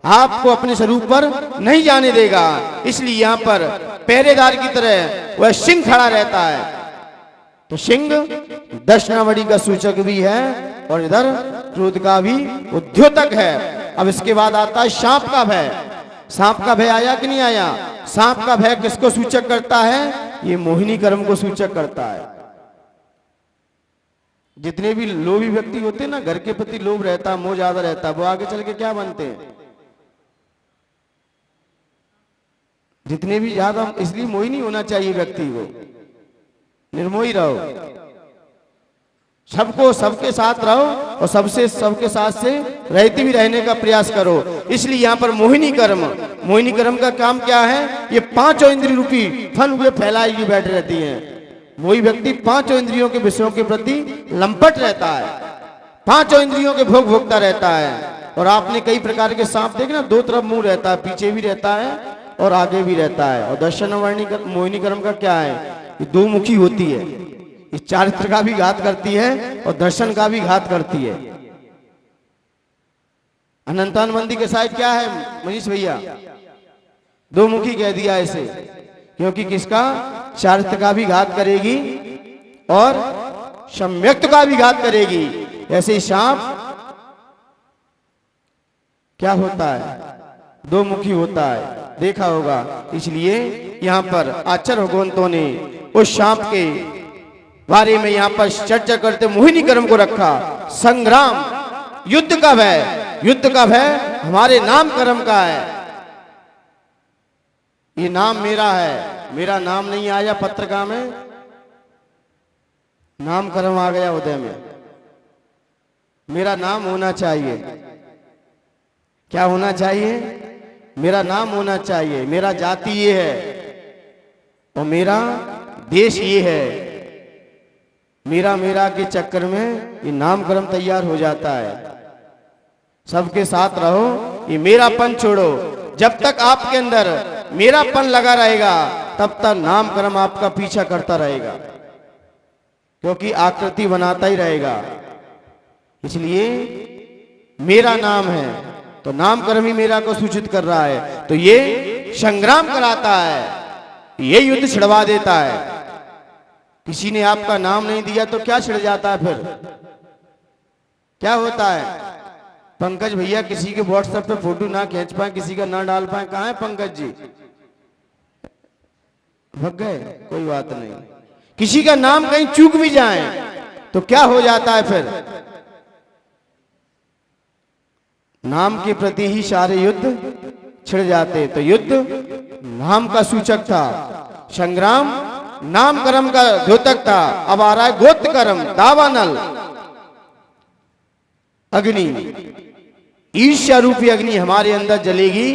आपको अपने स्वरूप पर नहीं जाने देगा। इसलिए यहां पर पहरेदार की तरह वह सिंह खड़ा रहता है। तो सिंह दर्शनावणी का सूचक भी है और इधर क्रोध का भी उद्योतक है। अब इसके बाद आता है सांप का भय। सांप का भय आया कि नहीं आया? सांप का भय किसको सूचक करता है? ये मोहिनी कर्म को सूचक करता है। जितने भी लोभी व्यक्ति होते हैं ना, घर के प्रति लोभ रहता है, मोह ज्यादा रहता है, वो आगे चल के क्या बनते हैं? जितने भी ज्यादा, इसलिए मोही नहीं होना चाहिए व्यक्ति को, निर्मोही रहो, सबको सबके साथ रहो और सबके साथ से रहते भी रहने का प्रयास करो। इसलिए यहाँ पर मोहिनी कर्म का काम क्या है? ये पांचों इंद्रिय रूपी फल हुए फैलाई हुई बैठ रहती हैं। वही व्यक्ति पांचों इंद्रियों के विषयों के प्रति लंपट रहता है, पांचों इंद्रियों के भोग भोगता रहता है। और आपने कई प्रकार के सांप देखे ना, दो तरफ मुंह रहता है, पीछे भी रहता है और आगे भी रहता है। और दर्शनावणी मोहिनी कर्म का क्या है? ये दो मुखी होती है, इस चारित्र का भी घात करती है और दर्शन का भी घात करती है। अनंतानबंदी के साथ क्या है मनीष भैया? दो मुखी कह दिया इसे, क्योंकि किसका? चारित्र का भी घात करेगी और सम्यक्त का भी घात करेगी। ऐसे सांप क्या होता है? दो मुखी होता है, देखा होगा। इसलिए यहां पर आचार्य भगवंतों ने उस सांप के बारे में यहां पर चर्चा करते मोहिनी कर्म को रखा। संग्राम, युद्ध का भय हमारे नाम कर्म का है। ये नाम मेरा है, मेरा नाम नहीं आया पत्रिका में, नाम कर्म आ गया उदय में। मेरा नाम होना चाहिए। क्या होना चाहिए? मेरा नाम होना चाहिए। मेरा जाति ये है और मेरा देश ये है। मेरा के चक्कर में ये नामकर्म तैयार हो जाता है। सबके साथ रहो, ये मेरापन छोड़ो। जब तक आपके अंदर मेरापन लगा रहेगा तब तक नामकर्म आपका पीछा करता रहेगा, क्योंकि आकृति बनाता ही रहेगा। इसलिए मेरा नाम है तो नामकर्म ही मेरा को सूचित कर रहा है। तो ये संग्राम कराता है, ये युद्ध छिड़वा देता है। किसी ने आपका नाम नहीं दिया तो क्या छिड़ जाता है? फिर क्या होता है? पंकज भैया किसी के व्हाट्सएप पे फोटो ना खींच पाए, किसी का ना डाल पाए, कहां है पंकज जी? भग गए? कोई बात नहीं। किसी का नाम कहीं चूक भी जाए तो क्या हो जाता है? फिर नाम के प्रति ही सारे युद्ध छिड़ जाते। तो युद्ध नाम का सूचक था, संग्राम नाम कर्म का द्योतक था। अब आ रहा है गोत्र कर्म, दावानल, अग्नि, ईर्ष्या रूपी अग्नि हमारे अंदर जलेगी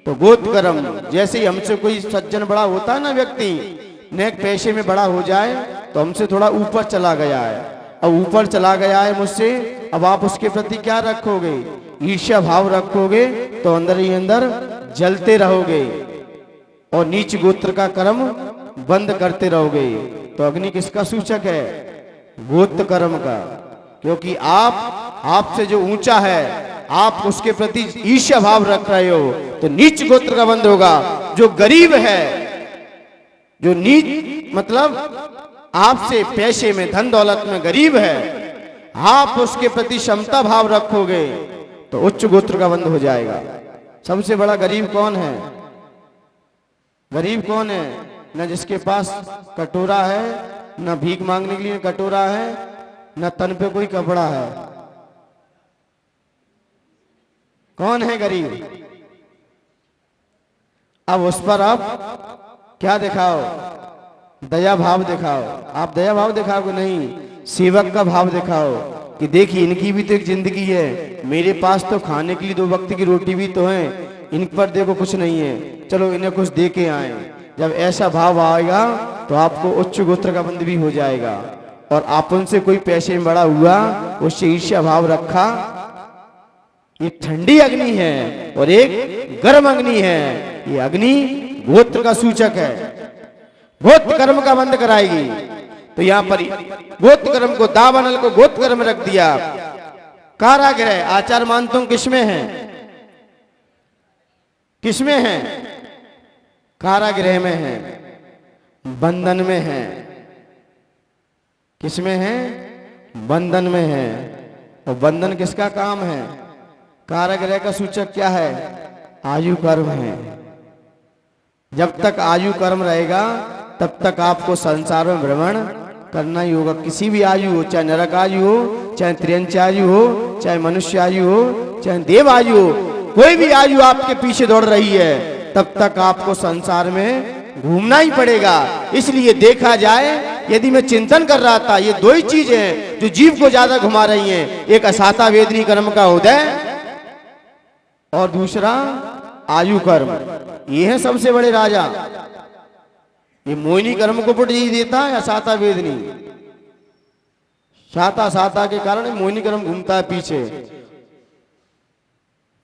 तो गोत्र कर्म। जैसे ही हमसे कोई सज्जन बड़ा होता है ना, व्यक्ति नेक पैसे में बड़ा हो जाए तो हमसे थोड़ा ऊपर चला गया है, अब ऊपर चला गया है मुझसे, अब आप उसके प्रति क्या रखोगे? ईर्ष्या भाव रखोगे तो अंदर ही अंदर जलते रहोगे और नीच गोत्र का कर्म बंद करते रहोगे। तो अग्नि किसका सूचक है? गोत्र कर्म का। क्योंकि आपसे जो ऊंचा है आप उसके प्रति ईर्ष्या भाव रख रहे हो तो नीच गोत्र का बंद होगा। जो गरीब है, जो नीच मतलब आपसे पैसे में धन दौलत में गरीब है, आप उसके प्रति क्षमता भाव रखोगे तो उच्च गोत्र का बंद हो जाएगा। सबसे बड़ा गरीब कौन है? गरीब कौन है? न जिसके पास कटोरा है, न भीख मांगने के लिए कटोरा है, न तन पे कोई कपड़ा है। कौन है गरीब? अब उस पर आप क्या दिखाओ? दया भाव दिखाओ। आप दया भाव दिखाओगे नहीं, सेवक का भाव दिखाओ कि देखिए इनकी भी तो एक जिंदगी है, मेरे पास तो खाने के लिए 2 वक्त की रोटी भी तो है, इन पर देखो कुछ नहीं है, चलो इन्हें कुछ दे के आए। जब ऐसा भाव आएगा तो आपको उच्च गोत्र का बंध भी हो जाएगा। और आप उनसे कोई पैसे में बड़ा हुआ, उससे ईर्ष्या भाव रखा, ये ठंडी अग्नि है और एक गर्म अग्नि है। ये अग्नि गोत्र का सूचक है, गोत्र कर्म का बंध कराएगी। तो यहाँ पर गोत्र कर्म को, दावानल को गोत्र कर्म रख दिया। कारागृह आचार मानता हूं किसमें है? किसमें है? कारागृह में है, बंधन में है। किसमें है? बंधन में है। और बंधन किसका काम है? कारागृह का सूचक क्या है? आयु कर्म है। जब तक आयु कर्म रहेगा तब तक आपको संसार में भ्रमण करना ही होगा। किसी भी आयु हो, चाहे नरक आयु हो, चाहे त्रियंच आयु हो, चाहे मनुष्य आयु हो, चाहे देव आयु हो, कोई भी आयु आपके पीछे दौड़ रही है, तब तक आपको संसार में घूमना ही पड़ेगा। इसलिए देखा जाए, यदि मैं चिंतन कर रहा था, ये 2 ही चीजें हैं जो जीव को ज्यादा घुमा रही हैं। एक असाता वेदनी कर्म का उदय और दूसरा आयु कर्म। ये है सबसे बड़े राजा। ये मोहिनी कर्म को पुट यही देता है, असाता वेदनी। साता साता के कारण मोहिनी कर्म घूमता है पीछे।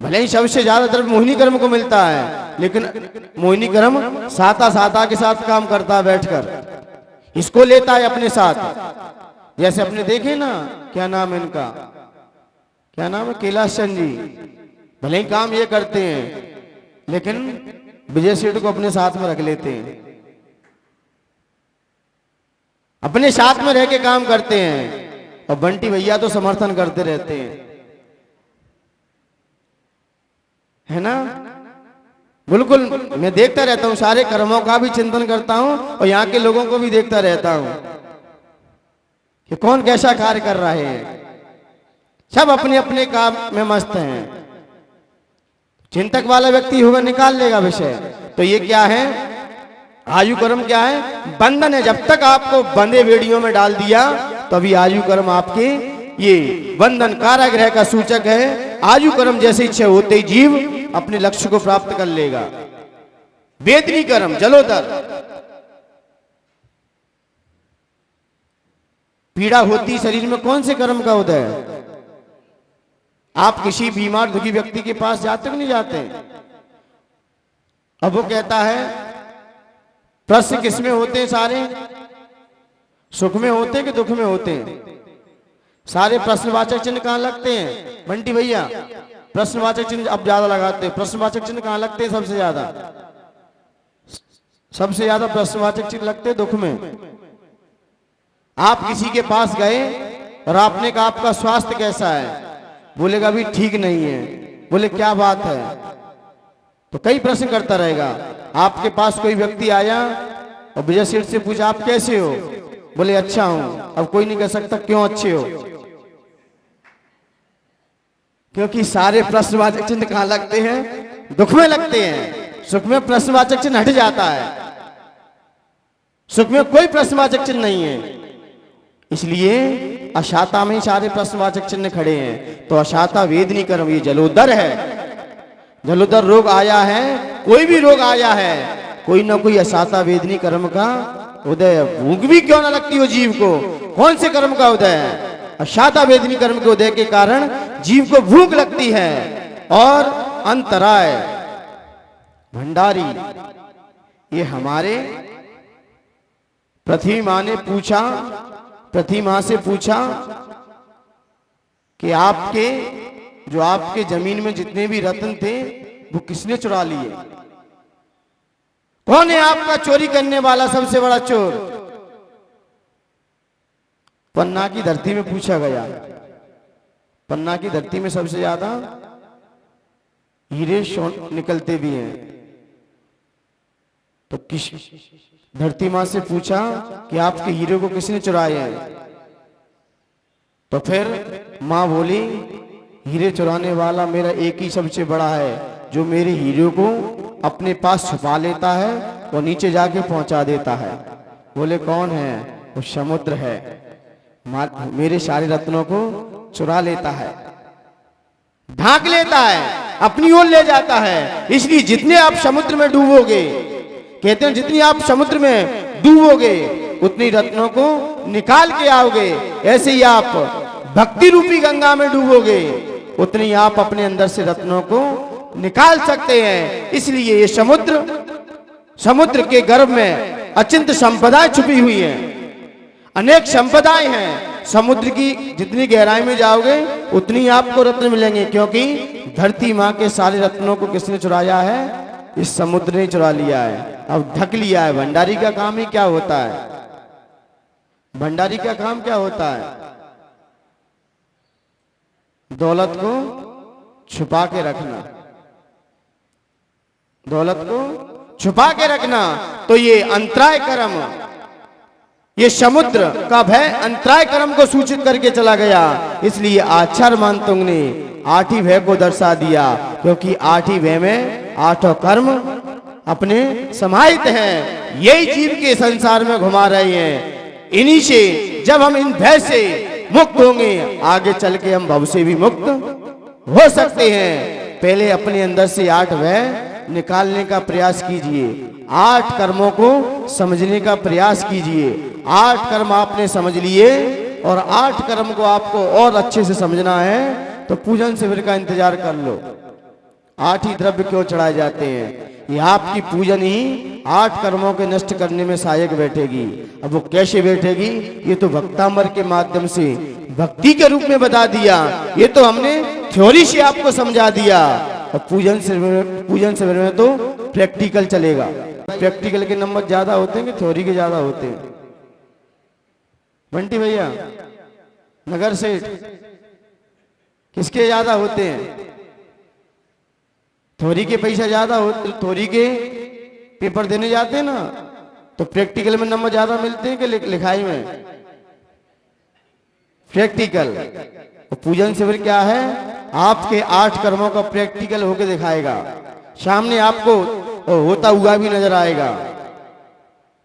भले ही सबसे ज्यादा तरफ मोहिनी कर्म को मिलता है, लेकिन मोहिनी कर्म साता साता के साथ काम करता है बैठकर, इसको लेता है अपने साथ। जैसे अपने देखे ना, क्या नाम है इनका, क्या नाम है, कैलाश चंद जी। भले ही काम ये करते हैं, लेकिन विजय सेठ को अपने साथ में रख लेते हैं, अपने साथ में रह के काम करते हैं। और बंटी भैया तो समर्थन करते रहते हैं, है ना। बिल्कुल, मैं देखता रहता हूँ, सारे कर्मों का भी चिंतन करता हूँ और यहाँ के लोगों को भी देखता रहता हूँ कि कौन कैसा कार्य कर रहे हैं। सब अपने अपने काम में मस्त हैं। चिंतक वाला व्यक्ति होगा, निकाल लेगा विषय। तो ये क्या है? आयु कर्म क्या है? बंधन है। जब तक आपको बंधे बेड़ियों में डाल दिया, तभी आयु कर्म आपके, ये बंधन कारागृह का सूचक है। आयु कर्म जैसे इच्छा होते ही जीव अपने लक्ष्य को प्राप्त कर लेगा। वेदनी कर्म जलोदर, पीड़ा होती शरीर में, कौन से कर्म का उदय है? आप किसी बीमार दुखी व्यक्ति के पास जाते कि नहीं जाते? अब वो कहता है, प्रश्न किसमें होते हैं सारे? सुख में होते हैं कि दुख में होते हैं? सारे प्रश्नवाचक चिन्ह कहां लगते हैं बंटी भैया? प्रश्नवाचक चिन्ह अब ज्यादा लगाते हैं। प्रश्नवाचक चिन्ह कहां लगते हैं सबसे ज्यादा? सबसे ज्यादा प्रश्नवाचक चिन्ह लगते हैं दुख में। आप किसी के पास गए और आपने कहा आपका स्वास्थ्य कैसा है? बोलेगा भी ठीक नहीं है। बोले क्या बात है? तो कई प्रश्न करता रहेगा। आपके पास कोई व्यक्ति आया और विजय सेठ से पूछा आप कैसे हो? बोले अच्छा हूं। अब कोई नहीं कह सकता क्यों अच्छे हो, क्योंकि सारे प्रश्नवाचक चिन्ह कहां लगते हैं? दुख में लगते हैं। सुख में प्रश्नवाचक चिन्ह हट जाता है। सुख में कोई प्रश्नवाचक चिन्ह नहीं है। इसलिए अशाता में सारे प्रश्नवाचक चिन्ह खड़े हैं। तो अशाता वेदनी कर्म, ये जलोदर है। जलोदर रोग आया है, कोई भी रोग आया है, कोई ना कोई अशाता वेदनी कर्म का उदय। भूख भी क्यों ना लगती हो जीव को, कौन से कर्म का उदय है? अशाता वेदनी कर्म के उदय के कारण जीव को भूख लगती है। और अंतराय भंडारी, ये हमारे पृथ्वी माँ ने पूछा, पृथ्वी माँ से पूछा कि आपके, जो आपके जमीन में जितने भी रत्न थे वो किसने चुरा लिए? कौन है आपका चोरी करने वाला सबसे बड़ा चोर? पन्ना की धरती में पूछा गया। पन्ना की धरती में सबसे ज्यादा हीरे निकलते भी हैं। तो किस धरती मां से पूछा कि आपके हीरे को किसने चुराया है? तो फिर मां बोली, हीरे चुराने वाला मेरा एक ही सबसे बड़ा है, जो मेरे हीरे को अपने पास छुपा लेता है और नीचे जाके पहुंचा देता है। बोले कौन है? वो समुद्र है। मेरे सारे रत्नों को चुरा लेता है, ढांक लेता है, अपनी ओर ले जाता है। इसलिए जितने आप समुद्र में डूबोगे, कहते हैं जितनी आप समुद्र में डूबोगे उतनी रत्नों को निकाल के आओगे। ऐसे ही आप भक्ति रूपी गंगा में डूबोगे उतनी आप अपने अंदर से रत्नों को निकाल सकते हैं। इसलिए ये समुद्र के गर्भ में अचिंत संपदाएं छुपी हुई हैं, अनेक संपदाएं हैं। समुद्र की जितनी गहराई में जाओगे उतनी आपको रत्न मिलेंगे, क्योंकि धरती माँ के सारे रत्नों को किसने चुराया है? इस समुद्र ने चुरा लिया है, अब ढक लिया है। भंडारी का काम ही क्या होता है? भंडारी का काम क्या होता है? दौलत को छुपा के रखना, दौलत को छुपा के रखना। तो ये अंतराय कर्म, ये समुद्र का भय अंतराय कर्म को सूचित करके चला गया। इसलिए आचार्य मानतुंग ने आठी भय को दर्शा दिया, क्योंकि आठी भय में आठों कर्म अपने समाहित हैं। यही जीव के संसार में घुमा रहे हैं। इन्हीं से जब हम इन भय से मुक्त होंगे, आगे चल के हम भव से भी मुक्त हो सकते हैं। पहले अपने अंदर से आठ भय निकालने का प्रयास कीजिए, आठ कर्मों को समझने का प्रयास कीजिए। आठ कर्म आपने समझ लिए और आठ कर्म को आपको और अच्छे से समझना है तो पूजन शिविर का इंतजार कर लो। आठ ही द्रव्य क्यों चढ़ाए जाते हैं? ये आपकी पूजन ही आठ कर्मों के नष्ट करने में सहायक बैठेगी। अब वो कैसे बैठेगी? ये तो भक्तामर के माध्यम से भक्ति के रूप में बता दिया। ये तो हमने थ्योरी से आपको समझा दिया। और पूजन शिविर में तो प्रैक्टिकल चलेगा। प्रैक्टिकल के नंबर ज्यादा होते हैं कि थ्योरी के ज्यादा होते हैं? बंटी भैया, नगर सेठ, किसके ज्यादा होते हैं? थ्योरी के पैसा ज्यादा होते, थ्योरी के पेपर देने जाते हैं ना, तो प्रैक्टिकल में नंबर ज्यादा मिलते हैं कि लिखाई में? प्रैक्टिकल। पूजन शिविर क्या है? आपके आठ कर्मों का प्रैक्टिकल होके दिखाएगा, सामने आपको होता हुआ भी नजर आएगा।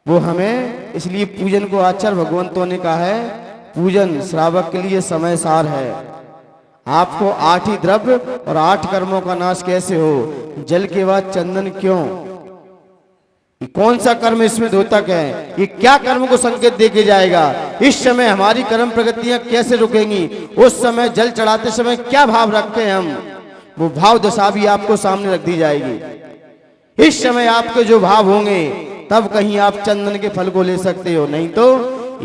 वो हमें इसलिए पूजन को आचार्य भगवंतों ने कहा है, पूजन श्रावक के लिए समय सार है। आपको आठ ही द्रव्य और आठ कर्मों का नाश कैसे हो? जल के बाद चंदन क्यों? कौन सा कर्म इसमें द्योतक है? ये क्या कर्म को संकेत देके जाएगा? इस समय हमारी कर्म प्रगतियां कैसे रुकेंगी? उस समय जल चढ़ाते समय क्या भाव रखते हैं हम? वो भाव दशा भी आपको सामने रख दी जाएगी। इस समय आपके जो भाव होंगे तब कहीं आप चंदन के फल को ले सकते हो, नहीं तो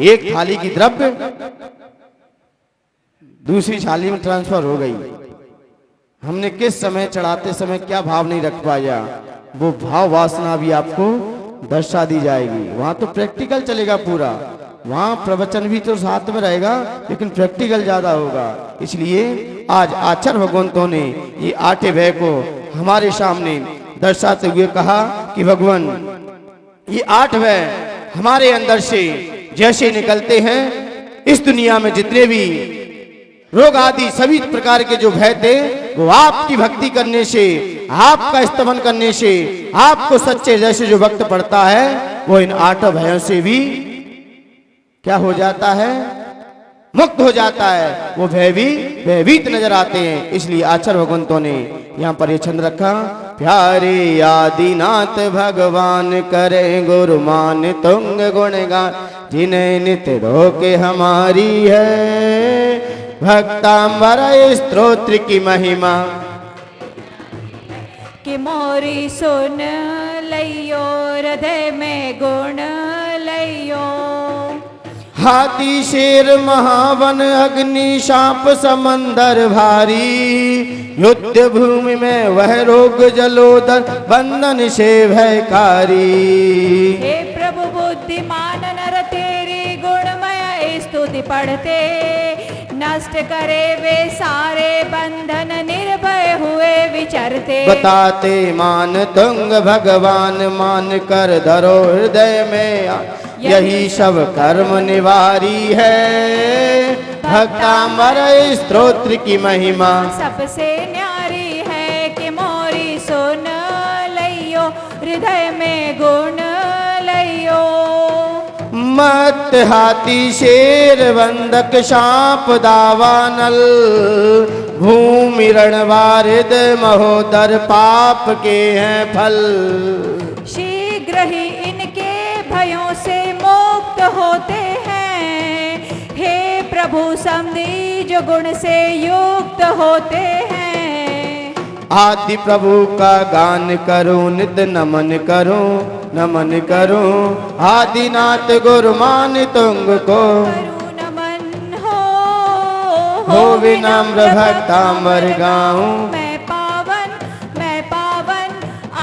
एक थाली की द्रव्य दूसरी थाली में ट्रांसफर हो गई। हमने किस समय चढ़ाते समय क्या भाव नहीं रख पाया, वो भाव वासना भी आपको दर्शा दी जाएगी। वहां तो प्रैक्टिकल चलेगा पूरा, वहां प्रवचन भी तो साथ में रहेगा लेकिन प्रैक्टिकल ज्यादा होगा। इसलिए आज आचार्य भगवंतों ने ये आठे भय को हमारे सामने दर्शाते हुए कहा कि भगवान ये आठ भय हमारे अंदर से जैसे निकलते हैं, इस दुनिया में जितने भी रोग आदि सभी प्रकार के जो भय थे वो आपकी भक्ति करने से, आपका स्तमन करने से, आपको सच्चे जैसे जो भक्त पढ़ता है वो इन आठ भयों से भी क्या हो जाता है? मुक्त हो जाता है। वो भय भी भयभीत नजर आते हैं। इसलिए आचार्य भगवंतों ने यहाँ पर ये छंद रखा, प्यारे आदिनाथ भगवान करे गुरुमान तुंग गुणगान, जिन्हें नित्य रोके हमारी है भक्तांबर स्तोत्र की महिमा। कि मोरी सुन लइयो हृदय में गुण लइयो, हाथी शेर महावन अग्नि सांप समंदर भारी, युद्ध भूमि में वह रोग जलोदर बंधन से भयकारी। हे प्रभु बुद्धिमान नर तेरी गुणमय स्तुति पढ़ते, नष्ट करे वे सारे बंधन निर्भय हुए विचरते। बताते मान तुंग भगवान मान कर धरो हृदय में, यही सब कर्म निवारी है भक्तांबर स्तोत्र की महिमा। सबसे न्यारी है कि मोरी सुन लइयो हृदय में गुण लइयो। मत हाथी शेर बंधक सांप दावानल, भूमि रणवारिद महोदर पाप के हैं फल। शीघ्र ही इनके भयों से मुक्त होते हैं, हे प्रभु समधी जो गुण से युक्त होते हैं। आदि प्रभु का गान करो नित नमन करो, नमन करो आदिनाथ गुरु मान तुंग को। करूं नमन हो विनम्र भक्तामर गाऊं, मैं पावन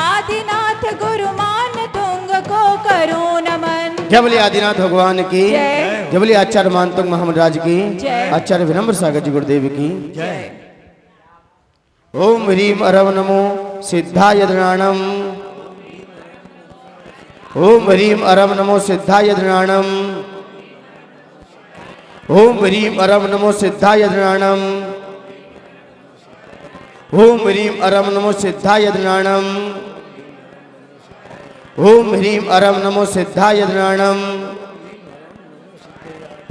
आदिनाथ गुरु मान तुंग को करूं नमन। जय बोले आदिनाथ भगवान की जय। जय बोले आचार्य मानतुंग मोहम्मद राज की जय। आचार्य विनम्र सागर जी गुरुदेव की ओम ह्रीम अरव नमो सिद्धाय दृणाणम, ओम ह्रीम अरव नमो सिद्धाय दृणाणम, ओम ह्रीम अरव नमो सिद्धाय दृणाणम, ओम ह्रीम अरव नमो सिद्धाय दृणाणम, ओम ह्रीम अरव नमो सिद्धाय दृणाणम,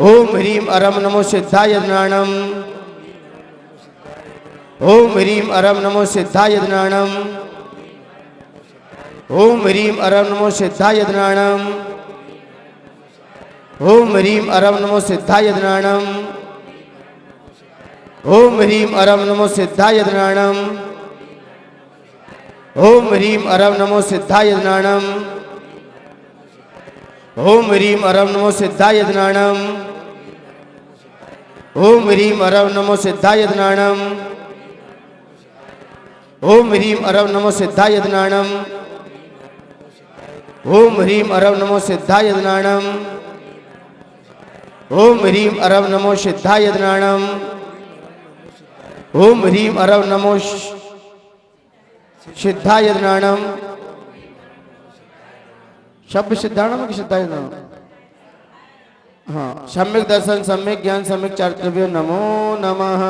ओम ह्रीम अरव नमो सिद्धाय दृणाणम, ओम ह्रीम अरव नमो सिद्धाय दृणाणम, ओम ह्रीम अरव नमो सिद्धाय दृणाणम, ओम ह्रीम अरव नमो सिद्धाय दृणाणम, ओम ह्रीम अरव नमो सिद्धाय दृणाणम, ओम ह्रीम अरव नमो सिद्धाय दृणाणम, ओम ह्रीम अरव नमो सिद्धाय दृणाणम, ओम ह्रीम अरव नमो सिद्धाय दृणाणम, ओम ह्रीम अरव नमो सिद्धाय दृणाणम, ओम ह्रीम अरव नमो सिद्धाय दृणाणम, ओम ह्रीम अरव नमो सिद्धाय दृणाणम, ओम ह्रीम अरव नमो सिद्धाय दृणाणम। शब्द सिद्धाणम की सिद्धाय दृणाणम। हाँ, सम्यक दर्शन सम्यक ज्ञान सम्यक चारित्र्य नमो नमः।